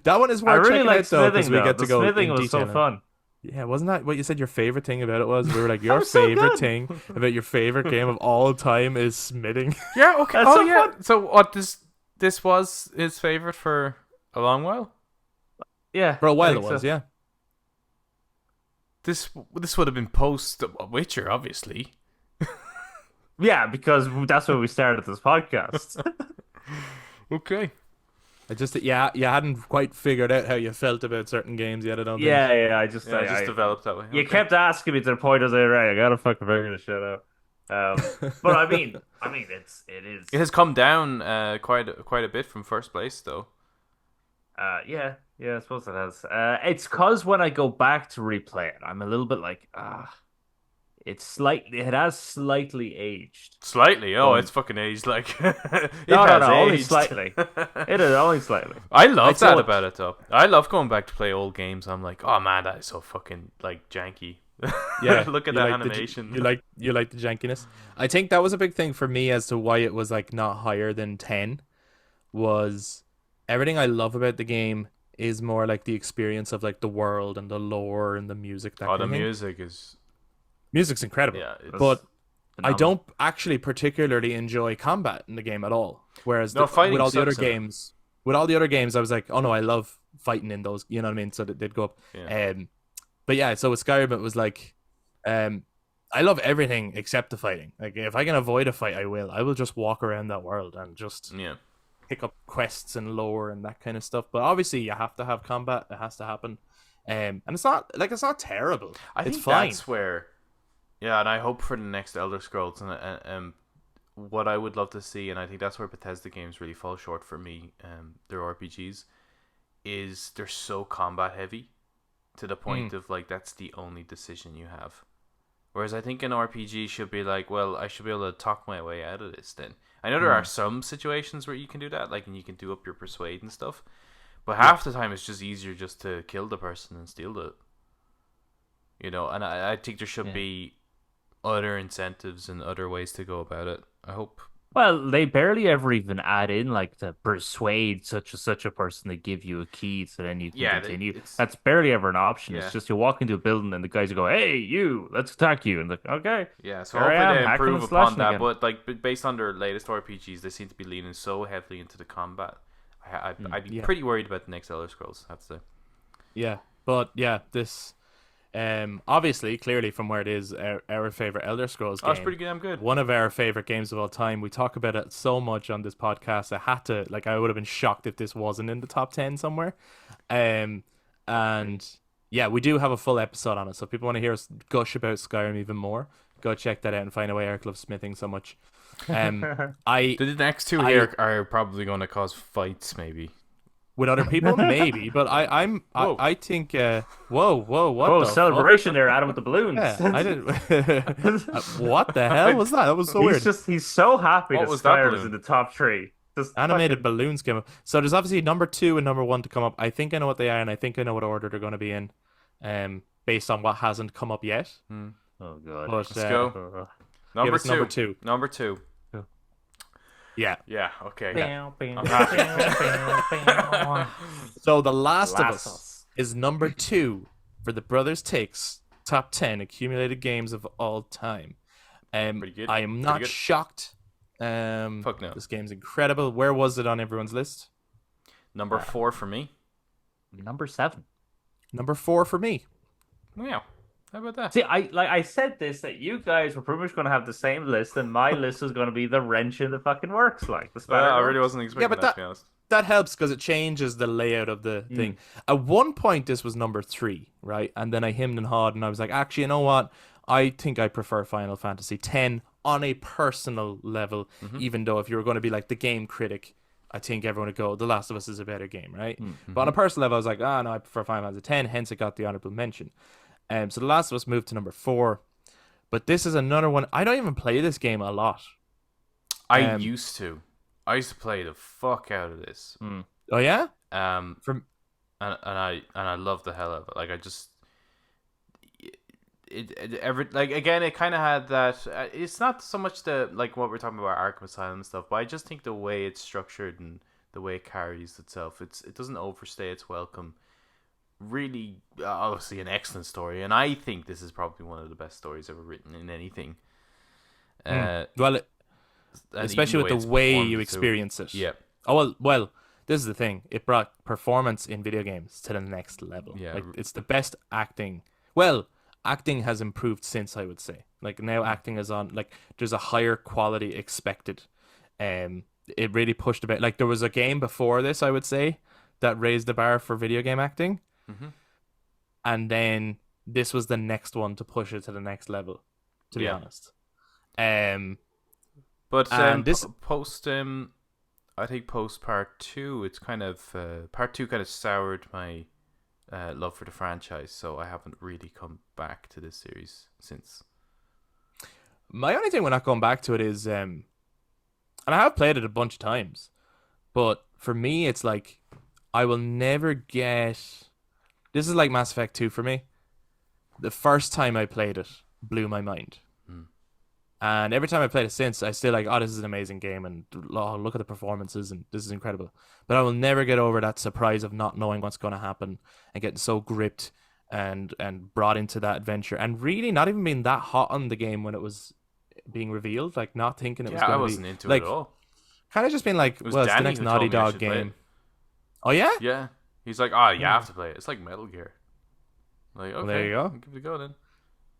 That one is I worth really checking like out though, because smithing we though. get The to go smithing in was detail. so fun. Yeah, wasn't that what you said? Your favorite thing about it was we were like, your That was so favorite good. thing about your favorite game of all time is smithing. Yeah, okay. That's Oh, so yeah. fun. So what, this was his favorite for a long while? Yeah, For a I while it think so. was, yeah. This would have been post Witcher, obviously. Yeah, because that's when we started this podcast. Okay. Yeah, you hadn't quite figured out how you felt about certain games yet, I don't think. Yeah. I just, Yeah, it just developed that way. you Okay. kept asking me to the point I was like, right, I gotta fucking figure this shit out. But I mean, it is. It has come down quite a bit from first place, though. Yeah, I suppose it has. It's cause when I go back to replay it, I'm a little bit like, it has slightly aged. Slightly. Oh, Um, it's fucking aged like. It No, has only aged. slightly. It is only slightly. I love I'd say that what- about it, though. I love going back to play old games. I'm like, oh man, that is so fucking like janky. Yeah, Look at you that like animation. you like the jankiness. I think that was a big thing for me as to why it was like not higher than 10. Was everything I love about the game is more like the experience of like the world and the lore and the music. That Oh, kind the of thing. music is Music's incredible. yeah. It's, But I Phenomenal. don't actually particularly enjoy combat in the game at all. Whereas No, fighting with all the other sucks in it. games, I was like, oh no, I love fighting in those. You know what I mean? So that they'd go up. yeah. But yeah, so with Skyrim, it was like, I love everything except the fighting. Like if I can avoid a fight, I will. I will just walk around that world and just Yeah. pick up quests and lore and that kind of stuff. But obviously, you have to have combat. It has to happen. And it's not terrible. I it's think fine. that's where, yeah, and I hope for the next Elder Scrolls and what I would love to see, and I think that's where Bethesda games really fall short for me. Their RPGs is they're so combat heavy to the point of like that's the only decision you have. Whereas I think an RPG should be like, well, I should be able to talk my way out of this. Then I know there are some situations where you can do that, like, and you can do up your persuade and stuff. But half the time, it's just easier just to kill the person and steal it. You know, and I think there should be other incentives and other ways to go about it. I hope. Well, they barely ever even add in like to persuade such a person to give you a key so then you can Yeah, continue. it's- That's barely ever an option. Yeah. It's just you walk into a building and the guys go, "Hey, you, let's attack you," and like, okay, Yeah, so Here I hopefully am, they hacking improve and upon slashing that. again. But like based on their latest RPGs, they seem to be leaning so heavily into the combat. I'd be Yeah. pretty worried about the next Elder Scrolls. I have to say. Yeah, but yeah, this obviously clearly from where it is our favorite Elder Scrolls game. Oh, it's pretty damn good. One of our favorite games of all time. We talk about it so much on this podcast. I would have been shocked if this wasn't in the top 10 somewhere. And yeah, we do have a full episode on it. So if people want to hear us gush about Skyrim even more, go check that out and find out why Eric loves smithing so much. The next two I- here are probably going to cause fights, maybe. With other people, maybe, but Whoa. I think whoa, what oh, the fuck? celebration there, Adam with the balloons. Yeah, I didn't. What the hell was that? That was so weird. He's so happy What that was that Skyrim is balloon? in the top 3. Just Animated balloons came up. So there's obviously number 2 and number 1 to come up. I think I know what they are, and I think I know what order they're going to be in, based on what hasn't come up yet. fucking- Oh god. But, Let's go. give us number two. Number 2. Yeah. Yeah. Okay. Bow, bow, I'm happy. bow, bow. So The Last of Last Us Us. is number 2 for the Brothers Takes top 10 accumulated games of all time. Pretty good. I am Pretty not good. shocked. Fuck no. This game's incredible. Where was it on everyone's list? Number 4 for me. Number 7. Number 4 for me. Wow. How about that? See, I said this that you guys were pretty much going to have the same list, and my list was going to be the wrench in the fucking works, like the Well, I spanner. really wasn't expecting but that, to be honest. That helps because it changes the layout of the thing. At one point, this was number 3, right? And then I hemmed and hawed, and I was like, actually, you know what? I think I prefer Final Fantasy X on a personal level, even though if you were going to be like the game critic, I think everyone would go, The Last of Us is a better game, right? But on a personal level, I was like, no, I prefer Final Fantasy X, hence it got the honorable mention. So The Last of Us moved to number 4. But this is another one. I don't even play this game a lot. I used to. I used to play the fuck out of this. Mm. Oh yeah, Um, from and I love the hell out of it. Like I just it ever like again it kind of had that. It's not so much the like what we're talking about Arkham Asylum and stuff, but I just think the way it's structured and the way it carries itself, it doesn't overstay its welcome. Really, obviously an excellent story, and I think this is probably one of the best stories ever written in anything. mm. Uh, well, and even especially the with way the it's way performed you too. experience it. Yeah, Oh well. This is the thing. It brought performance in video games to the next level. yeah, Like it's the best acting. Well, acting has improved since I would say. Like now, acting is on. Like there's a higher quality expected. It really pushed a bit. Like there was a game before this, I would say, that raised the bar for video game acting, hmm and then this was the next one to push it to the next level. To be yeah. honest. Um, But and this post I think post part two, it's kind of part two kind of soured my love for the franchise, so I haven't really come back to this series since. My only thing when not going back to it is, and I have played it a bunch of times, but for me, it's like I will never get. This is like Mass Effect 2 for me. The first time I played it blew my mind. Mm. And every time I played it since, I still like, oh, this is an amazing game, and oh, look at the performances, and this is incredible. But I will never get over that surprise of not knowing what's going to happen and getting so gripped and brought into that adventure, and really not even being that hot on the game when it was being revealed, like not thinking it was Yeah, I going to be wasn't into it at like all. kind of just being like, It was well, it's the Danny next who Naughty told me I Dog should play it. game. Oh yeah, Yeah, he's like, "Oh, you oh, have to play it. It's like Metal Gear." Like, well there okay, you go. I'll give it a go then.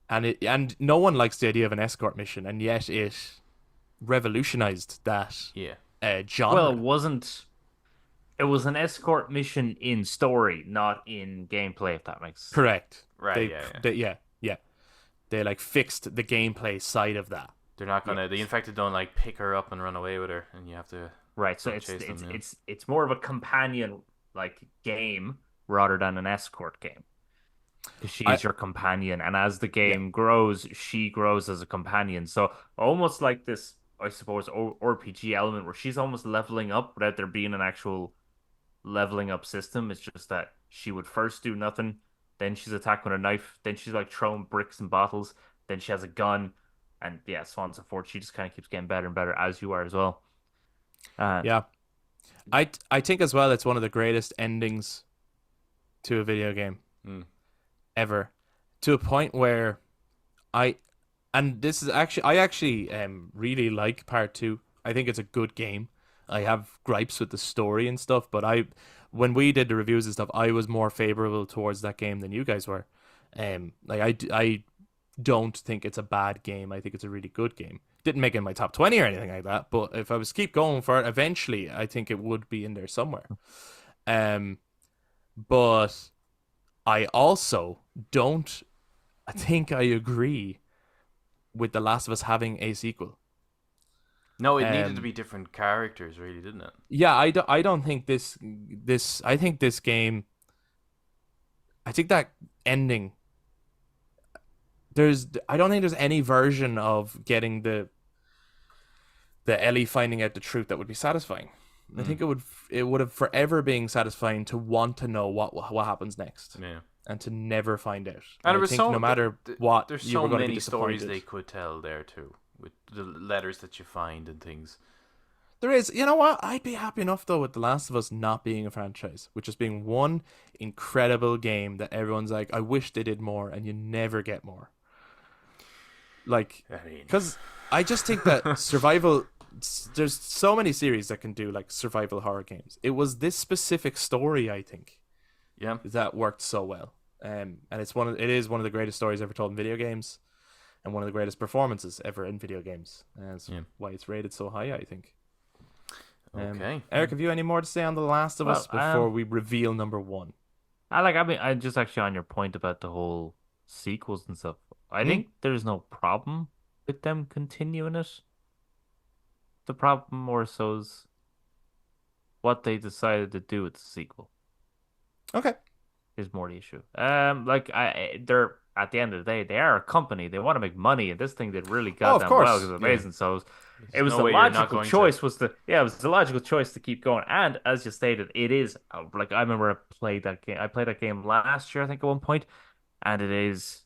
And no one likes the idea of an escort mission, and yet it revolutionized that Yeah, Well, genre. it wasn't. It was an escort mission in story, not in gameplay. If that makes Correct. right. Yeah, yeah. Yeah. They like fixed the gameplay side of that. They're not Yeah. gonna. The infected don't like pick her up and run away with her, and you have to right. So go it's chase them. it's Yeah. it's it's more of a companion like game rather than an escort game. Because she I is your companion, and as the yeah. game grows, she grows as a companion. So almost like this, I suppose, RPG element where she's almost leveling up without there being an actual leveling up system. It's just that she would first do nothing, then she's attacking with a knife, then she's like throwing bricks and bottles, then she has a gun, and yeah, so on and so forth. She just kind of keeps getting better and better as you are as well. Uh, Yeah. I think as well it's one of the greatest endings to a video game Mm. ever. To a point where I and this is actually I actually really like part 2. I think it's a good game. I have gripes with the story and stuff, but I when we did the reviews and stuff, I was more favorable towards that game than you guys were. Like I don't think it's a bad game. I think it's a really good game. Didn't make it in my top 20 or anything like that, but if I was keep going for it, eventually I think it would be in there somewhere. Um, but I also don't I think I agree with The Last of Us having a sequel. No, it needed to Um, be different characters, really, didn't it? yeah, I don't think this I think this game I think that ending I don't think there's any version of getting the Ellie finding out the truth that would be satisfying. I Mm. think it would have forever been satisfying to want to know what happens next Yeah. and to never find out. And And there I was think no matter what, there's you so were going to be many stories disappointed. they could tell there too, with the letters that you find and things. There is, you know what? I'd be happy enough though with The Last of Us not being a franchise, with just being one incredible game that everyone's like, I wish they did more, and you never get more. Like, I mean, because I just think that survival. There's so many series that can do like survival horror games. It was this specific story, I think, yeah, that worked so well. And it is one of the greatest stories ever told in video games, and one of the greatest performances ever in video games. And that's yeah. why it's rated so high, I think. Okay. Eric, have you any more to say on The Last of well, Us before we reveal number one? I mean, I just actually on your point about the whole sequels and stuff. I Hmm? think there's no problem with them continuing it. The problem more so is what they decided to do with the sequel Okay. is more the issue. Like they're at the end of the day, they are a company. They want to make money, and this thing did really Oh, of goddamn well because course. it's Yeah. amazing. So it There's was no the way you're not logical going to. choice. It was the logical choice to keep going. And as you stated, it is like I remember I played that game. I played that game last year, I think, at one point, and it is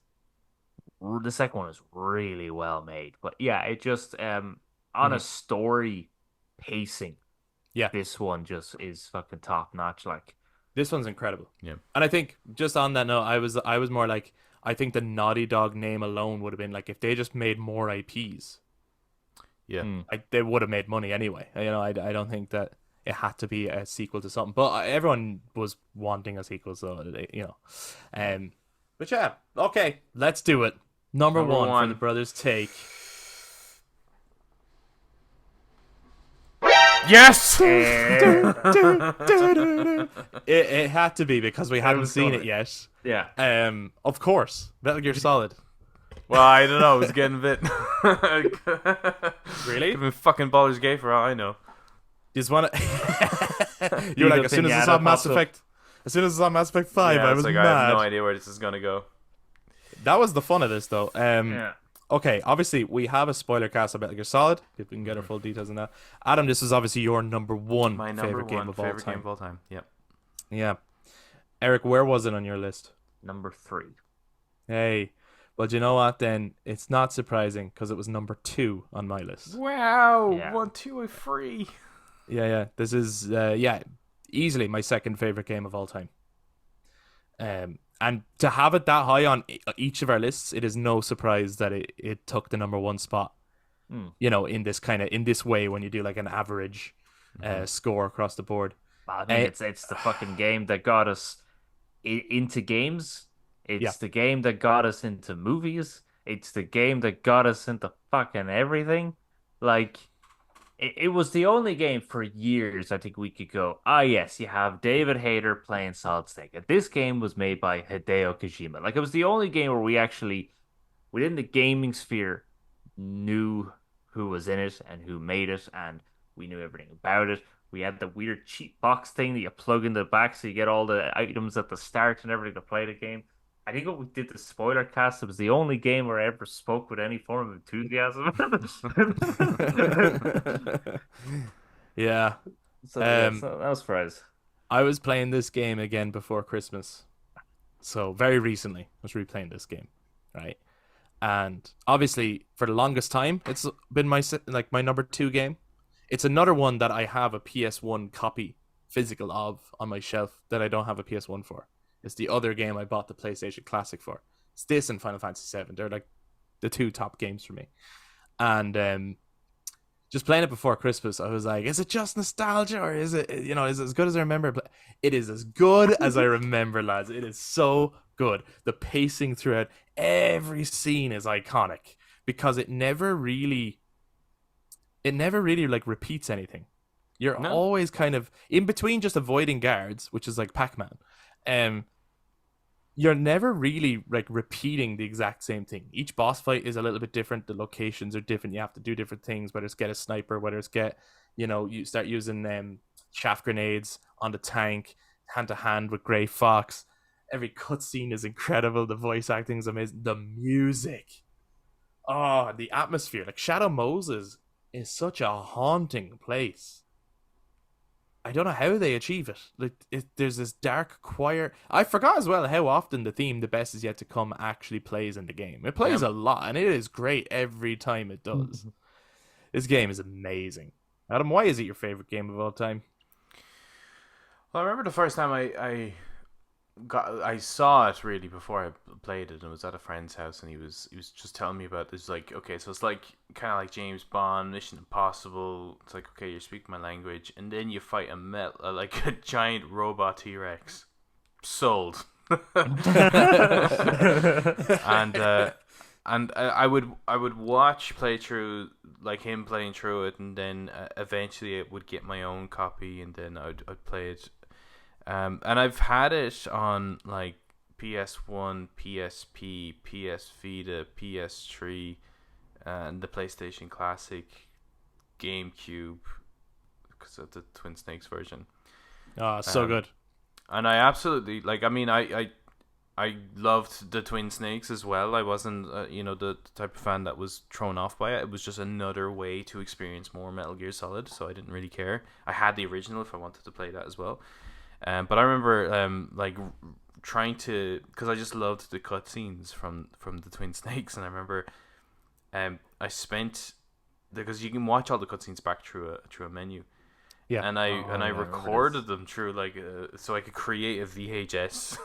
the second one is really well made. But yeah, it just on a Mhm. story pacing, Yeah, this one just is fucking top notch. Like, this one's incredible. Yeah. And I think just on that note, I was more like I think the Naughty Dog name alone would have been like if they just made more IPs, Yeah. hmm. they would have made money anyway. I don't think that it had to be a sequel to something, but everyone was wanting a sequel, so um, but yeah, okay, let's do it. Number Number one for the one. brothers take. Yes. Eh, It had to be because we it hadn't was seen gonna, it yet. yeah. Of course, Metal Gear Solid. Well, I don't know. It's getting a bit. Really? Could have been fucking Baldur's Gate for all I know. Just want to. You were like, Evil as soon as I Pinata saw Mass pops up. Effect, as soon as I saw Mass Effect 5, Yeah, I it's was like mad. I have no idea where this is gonna go. That was the fun of this, though. Yeah. Okay, obviously we have a spoiler cast of Metal Gear Solid. If we can get our full details on that. Adam, this is obviously your number one My number favorite game one of all favorite game time. of all time. Yep. Yeah, Eric, where was it on your list? Number 3. Hey, well, do you know what? Then it's not surprising because it was number 2 on my list. Wow. Yeah. 1, 2, and 3. Yeah. This is easily my second favorite game of all time. And to have it that high on each of our lists, it is no surprise that it took the number one spot. Hmm. In this way when you do like an average score across the board. I mean, Uh, it's the fucking game that got us into games. yeah, It's the game that got us into movies. It's the game that got us into fucking everything. Like, it was the only game for years I think we could go, ah, yes, you have David Hayter playing Solid Snake. And this game was made by Hideo Kojima. Like, it was the only game where we actually, within the gaming sphere, knew who was in it and who made it, and we knew everything about it. We had the weird cheat box thing that you plug in the back so you get all the items at the start and everything to play the game. I think when we did the spoiler cast, it was the only game where I ever spoke with any form of enthusiasm. yeah. So yeah, Um, so that was fries. I was playing this game again before Christmas, so very recently I was replaying this game, right? And obviously, for the longest time, it's been my number 2 game. It's another one that I have a PS1 copy physical of on my shelf that I don't have a PS1 for. It's the other game I bought the PlayStation Classic for. It's this and Final Fantasy VII. They're like the 2 top games for me. And just playing it before Christmas, I was like, is it just nostalgia or is it as good as I remember? But it is as good as I remember, lads. It is so good. The pacing throughout every scene is iconic because it never really like repeats anything. You're No. always kind of in between just avoiding guards, which is like Pac-Man. Um, you're never really like repeating the exact same thing. Each boss fight is a little bit different. The locations are different. You have to do different things, whether it's get a sniper, whether it's you start using shaft grenades on the tank, hand to hand with Grey Fox. Every cutscene is incredible. The voice acting is amazing. The music. Oh, the atmosphere. Like Shadow Moses is such a haunting place. I don't know how they achieve it. There's this dark choir. I forgot as well how often the theme "The Best Is Yet to Come" actually plays in the game. It plays Yeah. a lot, and it is great every time it does. This game is amazing. Adam, why is it your favorite game of all time? Well, I remember the first time I saw it really before I played it, and it was at a friend's house, and he was just telling me about this. Like, okay, so it's like kind of like James Bond, Mission Impossible. It's like, okay, you're speaking my language, and then you fight like a giant robot T-Rex. Sold. and I would watch playthrough like him playing through it, and then eventually it would get my own copy, and then I'd play it. And I've had it on like PS1, PSP, PS Vita, PS3, and the PlayStation Classic, GameCube, because of the Twin Snakes version. Oh, so Um, good. And I absolutely like. I mean, I I loved the Twin Snakes as well. I wasn't, the type of fan that was thrown off by it. It was just another way to experience more Metal Gear Solid, so I didn't really care. I had the original if I wanted to play that as well. But I remember trying to, because I just loved the cutscenes from the Twin Snakes, and I remember I spent, because you can watch all the cutscenes back through a menu. Yeah. And I Oh, yeah, I remember recorded them through so I could create a VHS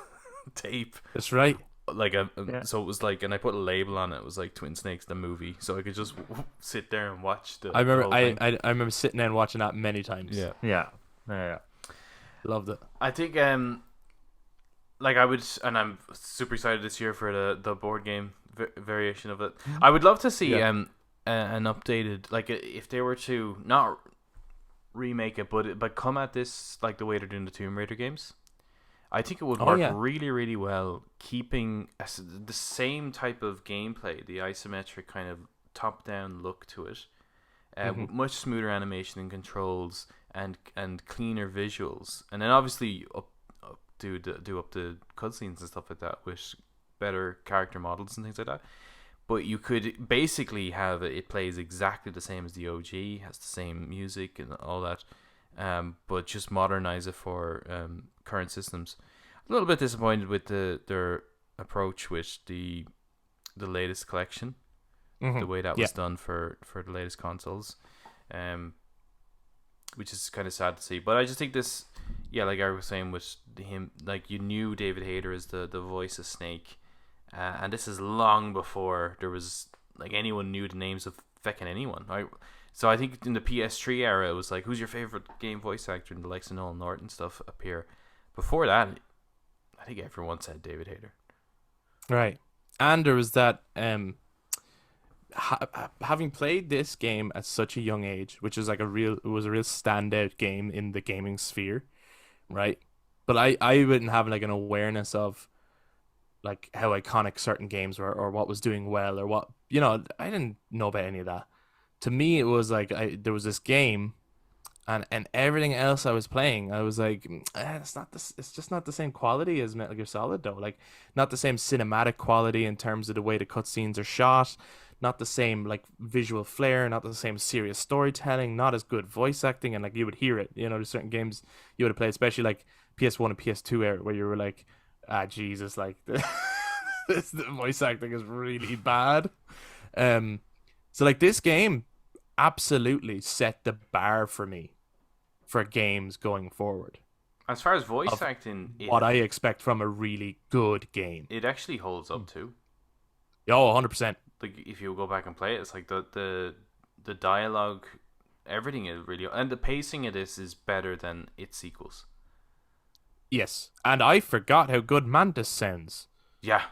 tape, That's right. Yeah. so it was like, and I put a label on it. It was like Twin Snakes the movie, so I could just sit there and watch the. I remember the whole thing. I remember sitting there and watching that many times. Yeah, Yeah. Yeah. Loved it. I think I would, and I'm super excited this year for the board game variation of it. I would love to see an updated, like if they were to not remake it, but come at this like the way they're doing the Tomb Raider games. I think it would work really, really well, keeping the same type of gameplay, the isometric kind of top-down look to it, with much smoother animation and controls, and cleaner visuals, and then obviously do up the cutscenes and stuff like that with better character models and things like that. But you could basically have it plays exactly the same as the OG, has the same music and all that, but just modernize it for current systems. A little bit disappointed with their approach with the latest collection, the way that was done for the latest consoles, which is kind of sad to see. But I just think this, like I was saying with him, like you knew David Hayter as the voice of Snake. And this is long before there was like anyone knew the names of feckin' anyone. So I think in the PS3 era, it was like, who's your favorite game voice actor? And the likes of Nolan North and stuff appear. Before that, I think everyone said David Hayter. Right. And there was that having played this game at such a young age, which is like it was a real standout game in the gaming sphere, right? But I wouldn't have like an awareness of like how iconic certain games were, or what was doing well, or what, I didn't know about any of that. To me, it was like there was this game, and everything else I was playing, I was like, it's just not the same quality as Metal Gear Solid though. Like, not the same cinematic quality in terms of the way the cutscenes are shot, not the same like visual flair, not the same serious storytelling, not as good voice acting, and like you would hear it. There's certain games you would have played, especially like PS1 and PS2 era, where you were like, Jesus, like the voice acting is really bad. So like this game absolutely set the bar for me for games going forward. As far as voice acting, what I expect from a really good game, it actually holds up too. Oh, 100%. Like if you go back and play it, it's like the dialogue, everything is really, and the pacing of this is better than its sequels. Yes, and I forgot how good Mantis sounds. Yeah,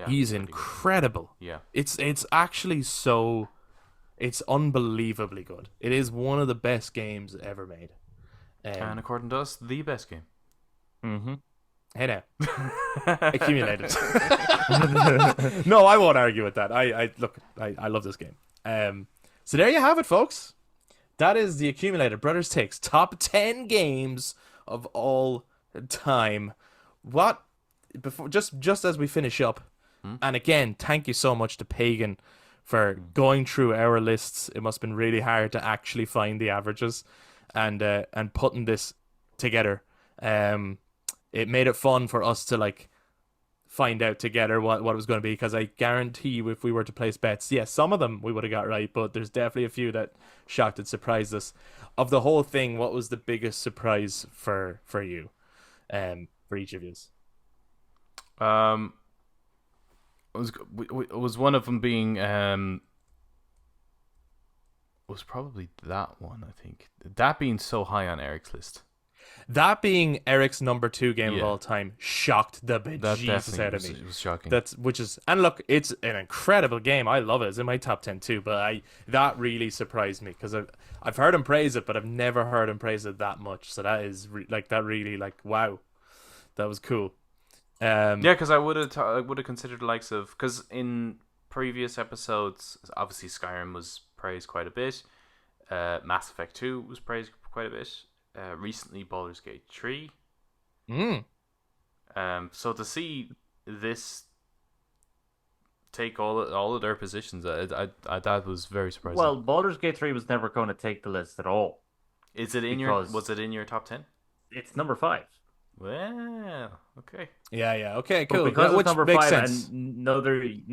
he's incredible. Good. Yeah, it's actually it's unbelievably good. It is one of the best games ever made. And according to us, the best game. Mm-hmm. Hey now, accumulated. No, I won't argue with that. I love this game. So there you have it, folks. That is the Accumulated Brothers Takes top 10 games of all time. What before just as we finish up, and again, thank you so much to Pagan for going through our lists. It must have been really hard to actually find the averages and putting this together. It made it fun for us to like find out together what it was going to be, because I guarantee you if we were to place bets, yes, some of them we would have got right, but there's definitely a few that shocked and surprised us. Of the whole thing, what was the biggest surprise for you, for each of you? It was one of them being was probably that one. I think that being so high on Eric's list. That being Eric's number 2 game of all time shocked the bejesus out of me. It was shocking. And look, it's an incredible game. I love it. It's in my top 10 too. But that really surprised me, because I've heard him praise it, but I've never heard him praise it that much. So that is wow, that was cool. Because I would have considered the likes of, because in previous episodes, obviously Skyrim was praised quite a bit. Mass Effect 2 was praised quite a bit. Recently Baldur's Gate 3. So to see this take all of their positions. That was very surprising. Well, Baldur's Gate 3 was never going to take the list at all Is it in your? because Was it in your top 10? it's number 5. Well, okay. Yeah. Okay, But cool. because Yeah, it's which number makes 5 sense. and none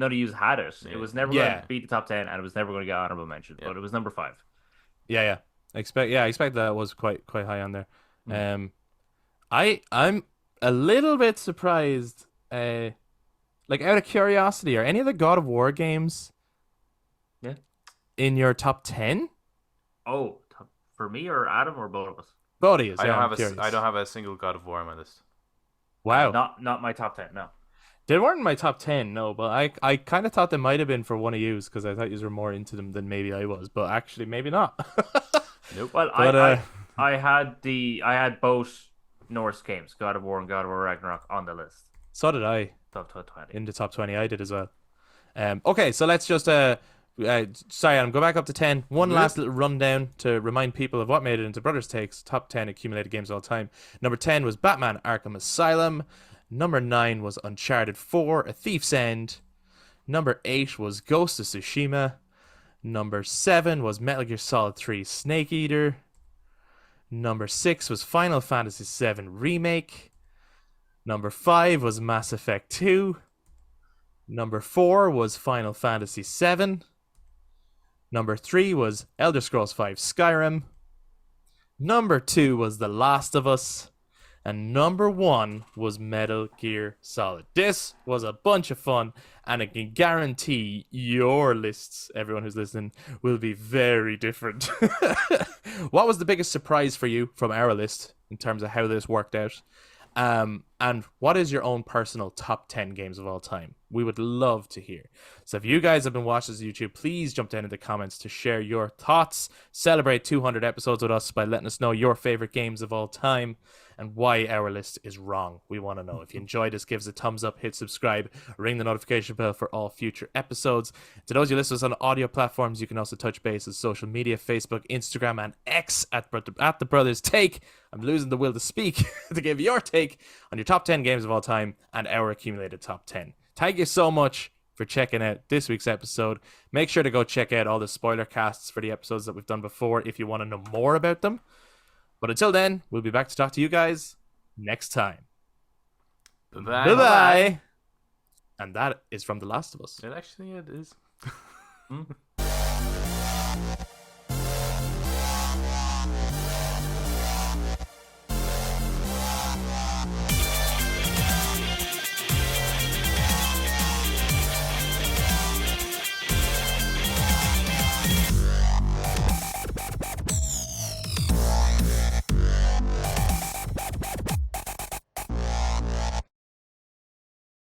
of you had it, Yeah. it was never going Yeah. to beat the top 10 and it was never going to get honorable mention. Yeah. But it was number 5. Yeah. I expect that was quite high on there. Mm. I'm a little bit surprised. Like out of curiosity, are any of the God of War games Yeah. in your top 10? Oh, for me or Adam or both of us? Both of you. I don't I'm have curious. I don't have a single God of War on my list. Wow. Not my top 10. No. They weren't in my top 10, no, but I kind of thought they might have been for one of yous because I thought you were more into them than maybe I was, but actually maybe not. Nope. Well, But, I had both Norse games, God of War and God of War Ragnarok, on the list. So did I. Top 20. In the top 20, I did as well. Okay, so let's just sorry, Adam, go back up to 10. One last little rundown to remind people of what made it into Brothers Takes top 10 accumulated games of all time. Number 10 was Batman Arkham Asylum. Number 9 was Uncharted 4: A Thief's End. Number 8 was Ghost of Tsushima. Number 7 was Metal Gear Solid 3: Snake Eater. Number 6 was Final Fantasy VII Remake. Number 5 was Mass Effect 2. Number 4 was Final Fantasy VII. Number 3 was Elder Scrolls V Skyrim. Number 2 was The Last of Us. And number 1 was Metal Gear Solid. This was a bunch of fun, and I can guarantee your lists, everyone who's listening, will be very different. What was the biggest surprise for you from our list in terms of how this worked out? And what is your own personal top 10 games of all time? We would love to hear. So if you guys have been watching this on YouTube, please jump down in the comments to share your thoughts. Celebrate 200 episodes with us by letting us know your favorite games of all time and why our list is wrong. We want to know. If you enjoyed this, give us a thumbs up, hit subscribe, ring the notification bell for all future episodes. To those you listen to us on audio platforms, you can also touch base on social media, Facebook, Instagram, and X at the Brothers Take. I'm losing the will to speak to give your take on your top 10 games of all time and our accumulated top 10. Thank you so much for checking out this week's episode. Make sure to go check out all the spoiler casts for the episodes that we've done before if you want to know more about them. But until then, we'll be back to talk to you guys next time. Bye-bye. Bye-bye. And that is from The Last of Us. It actually is.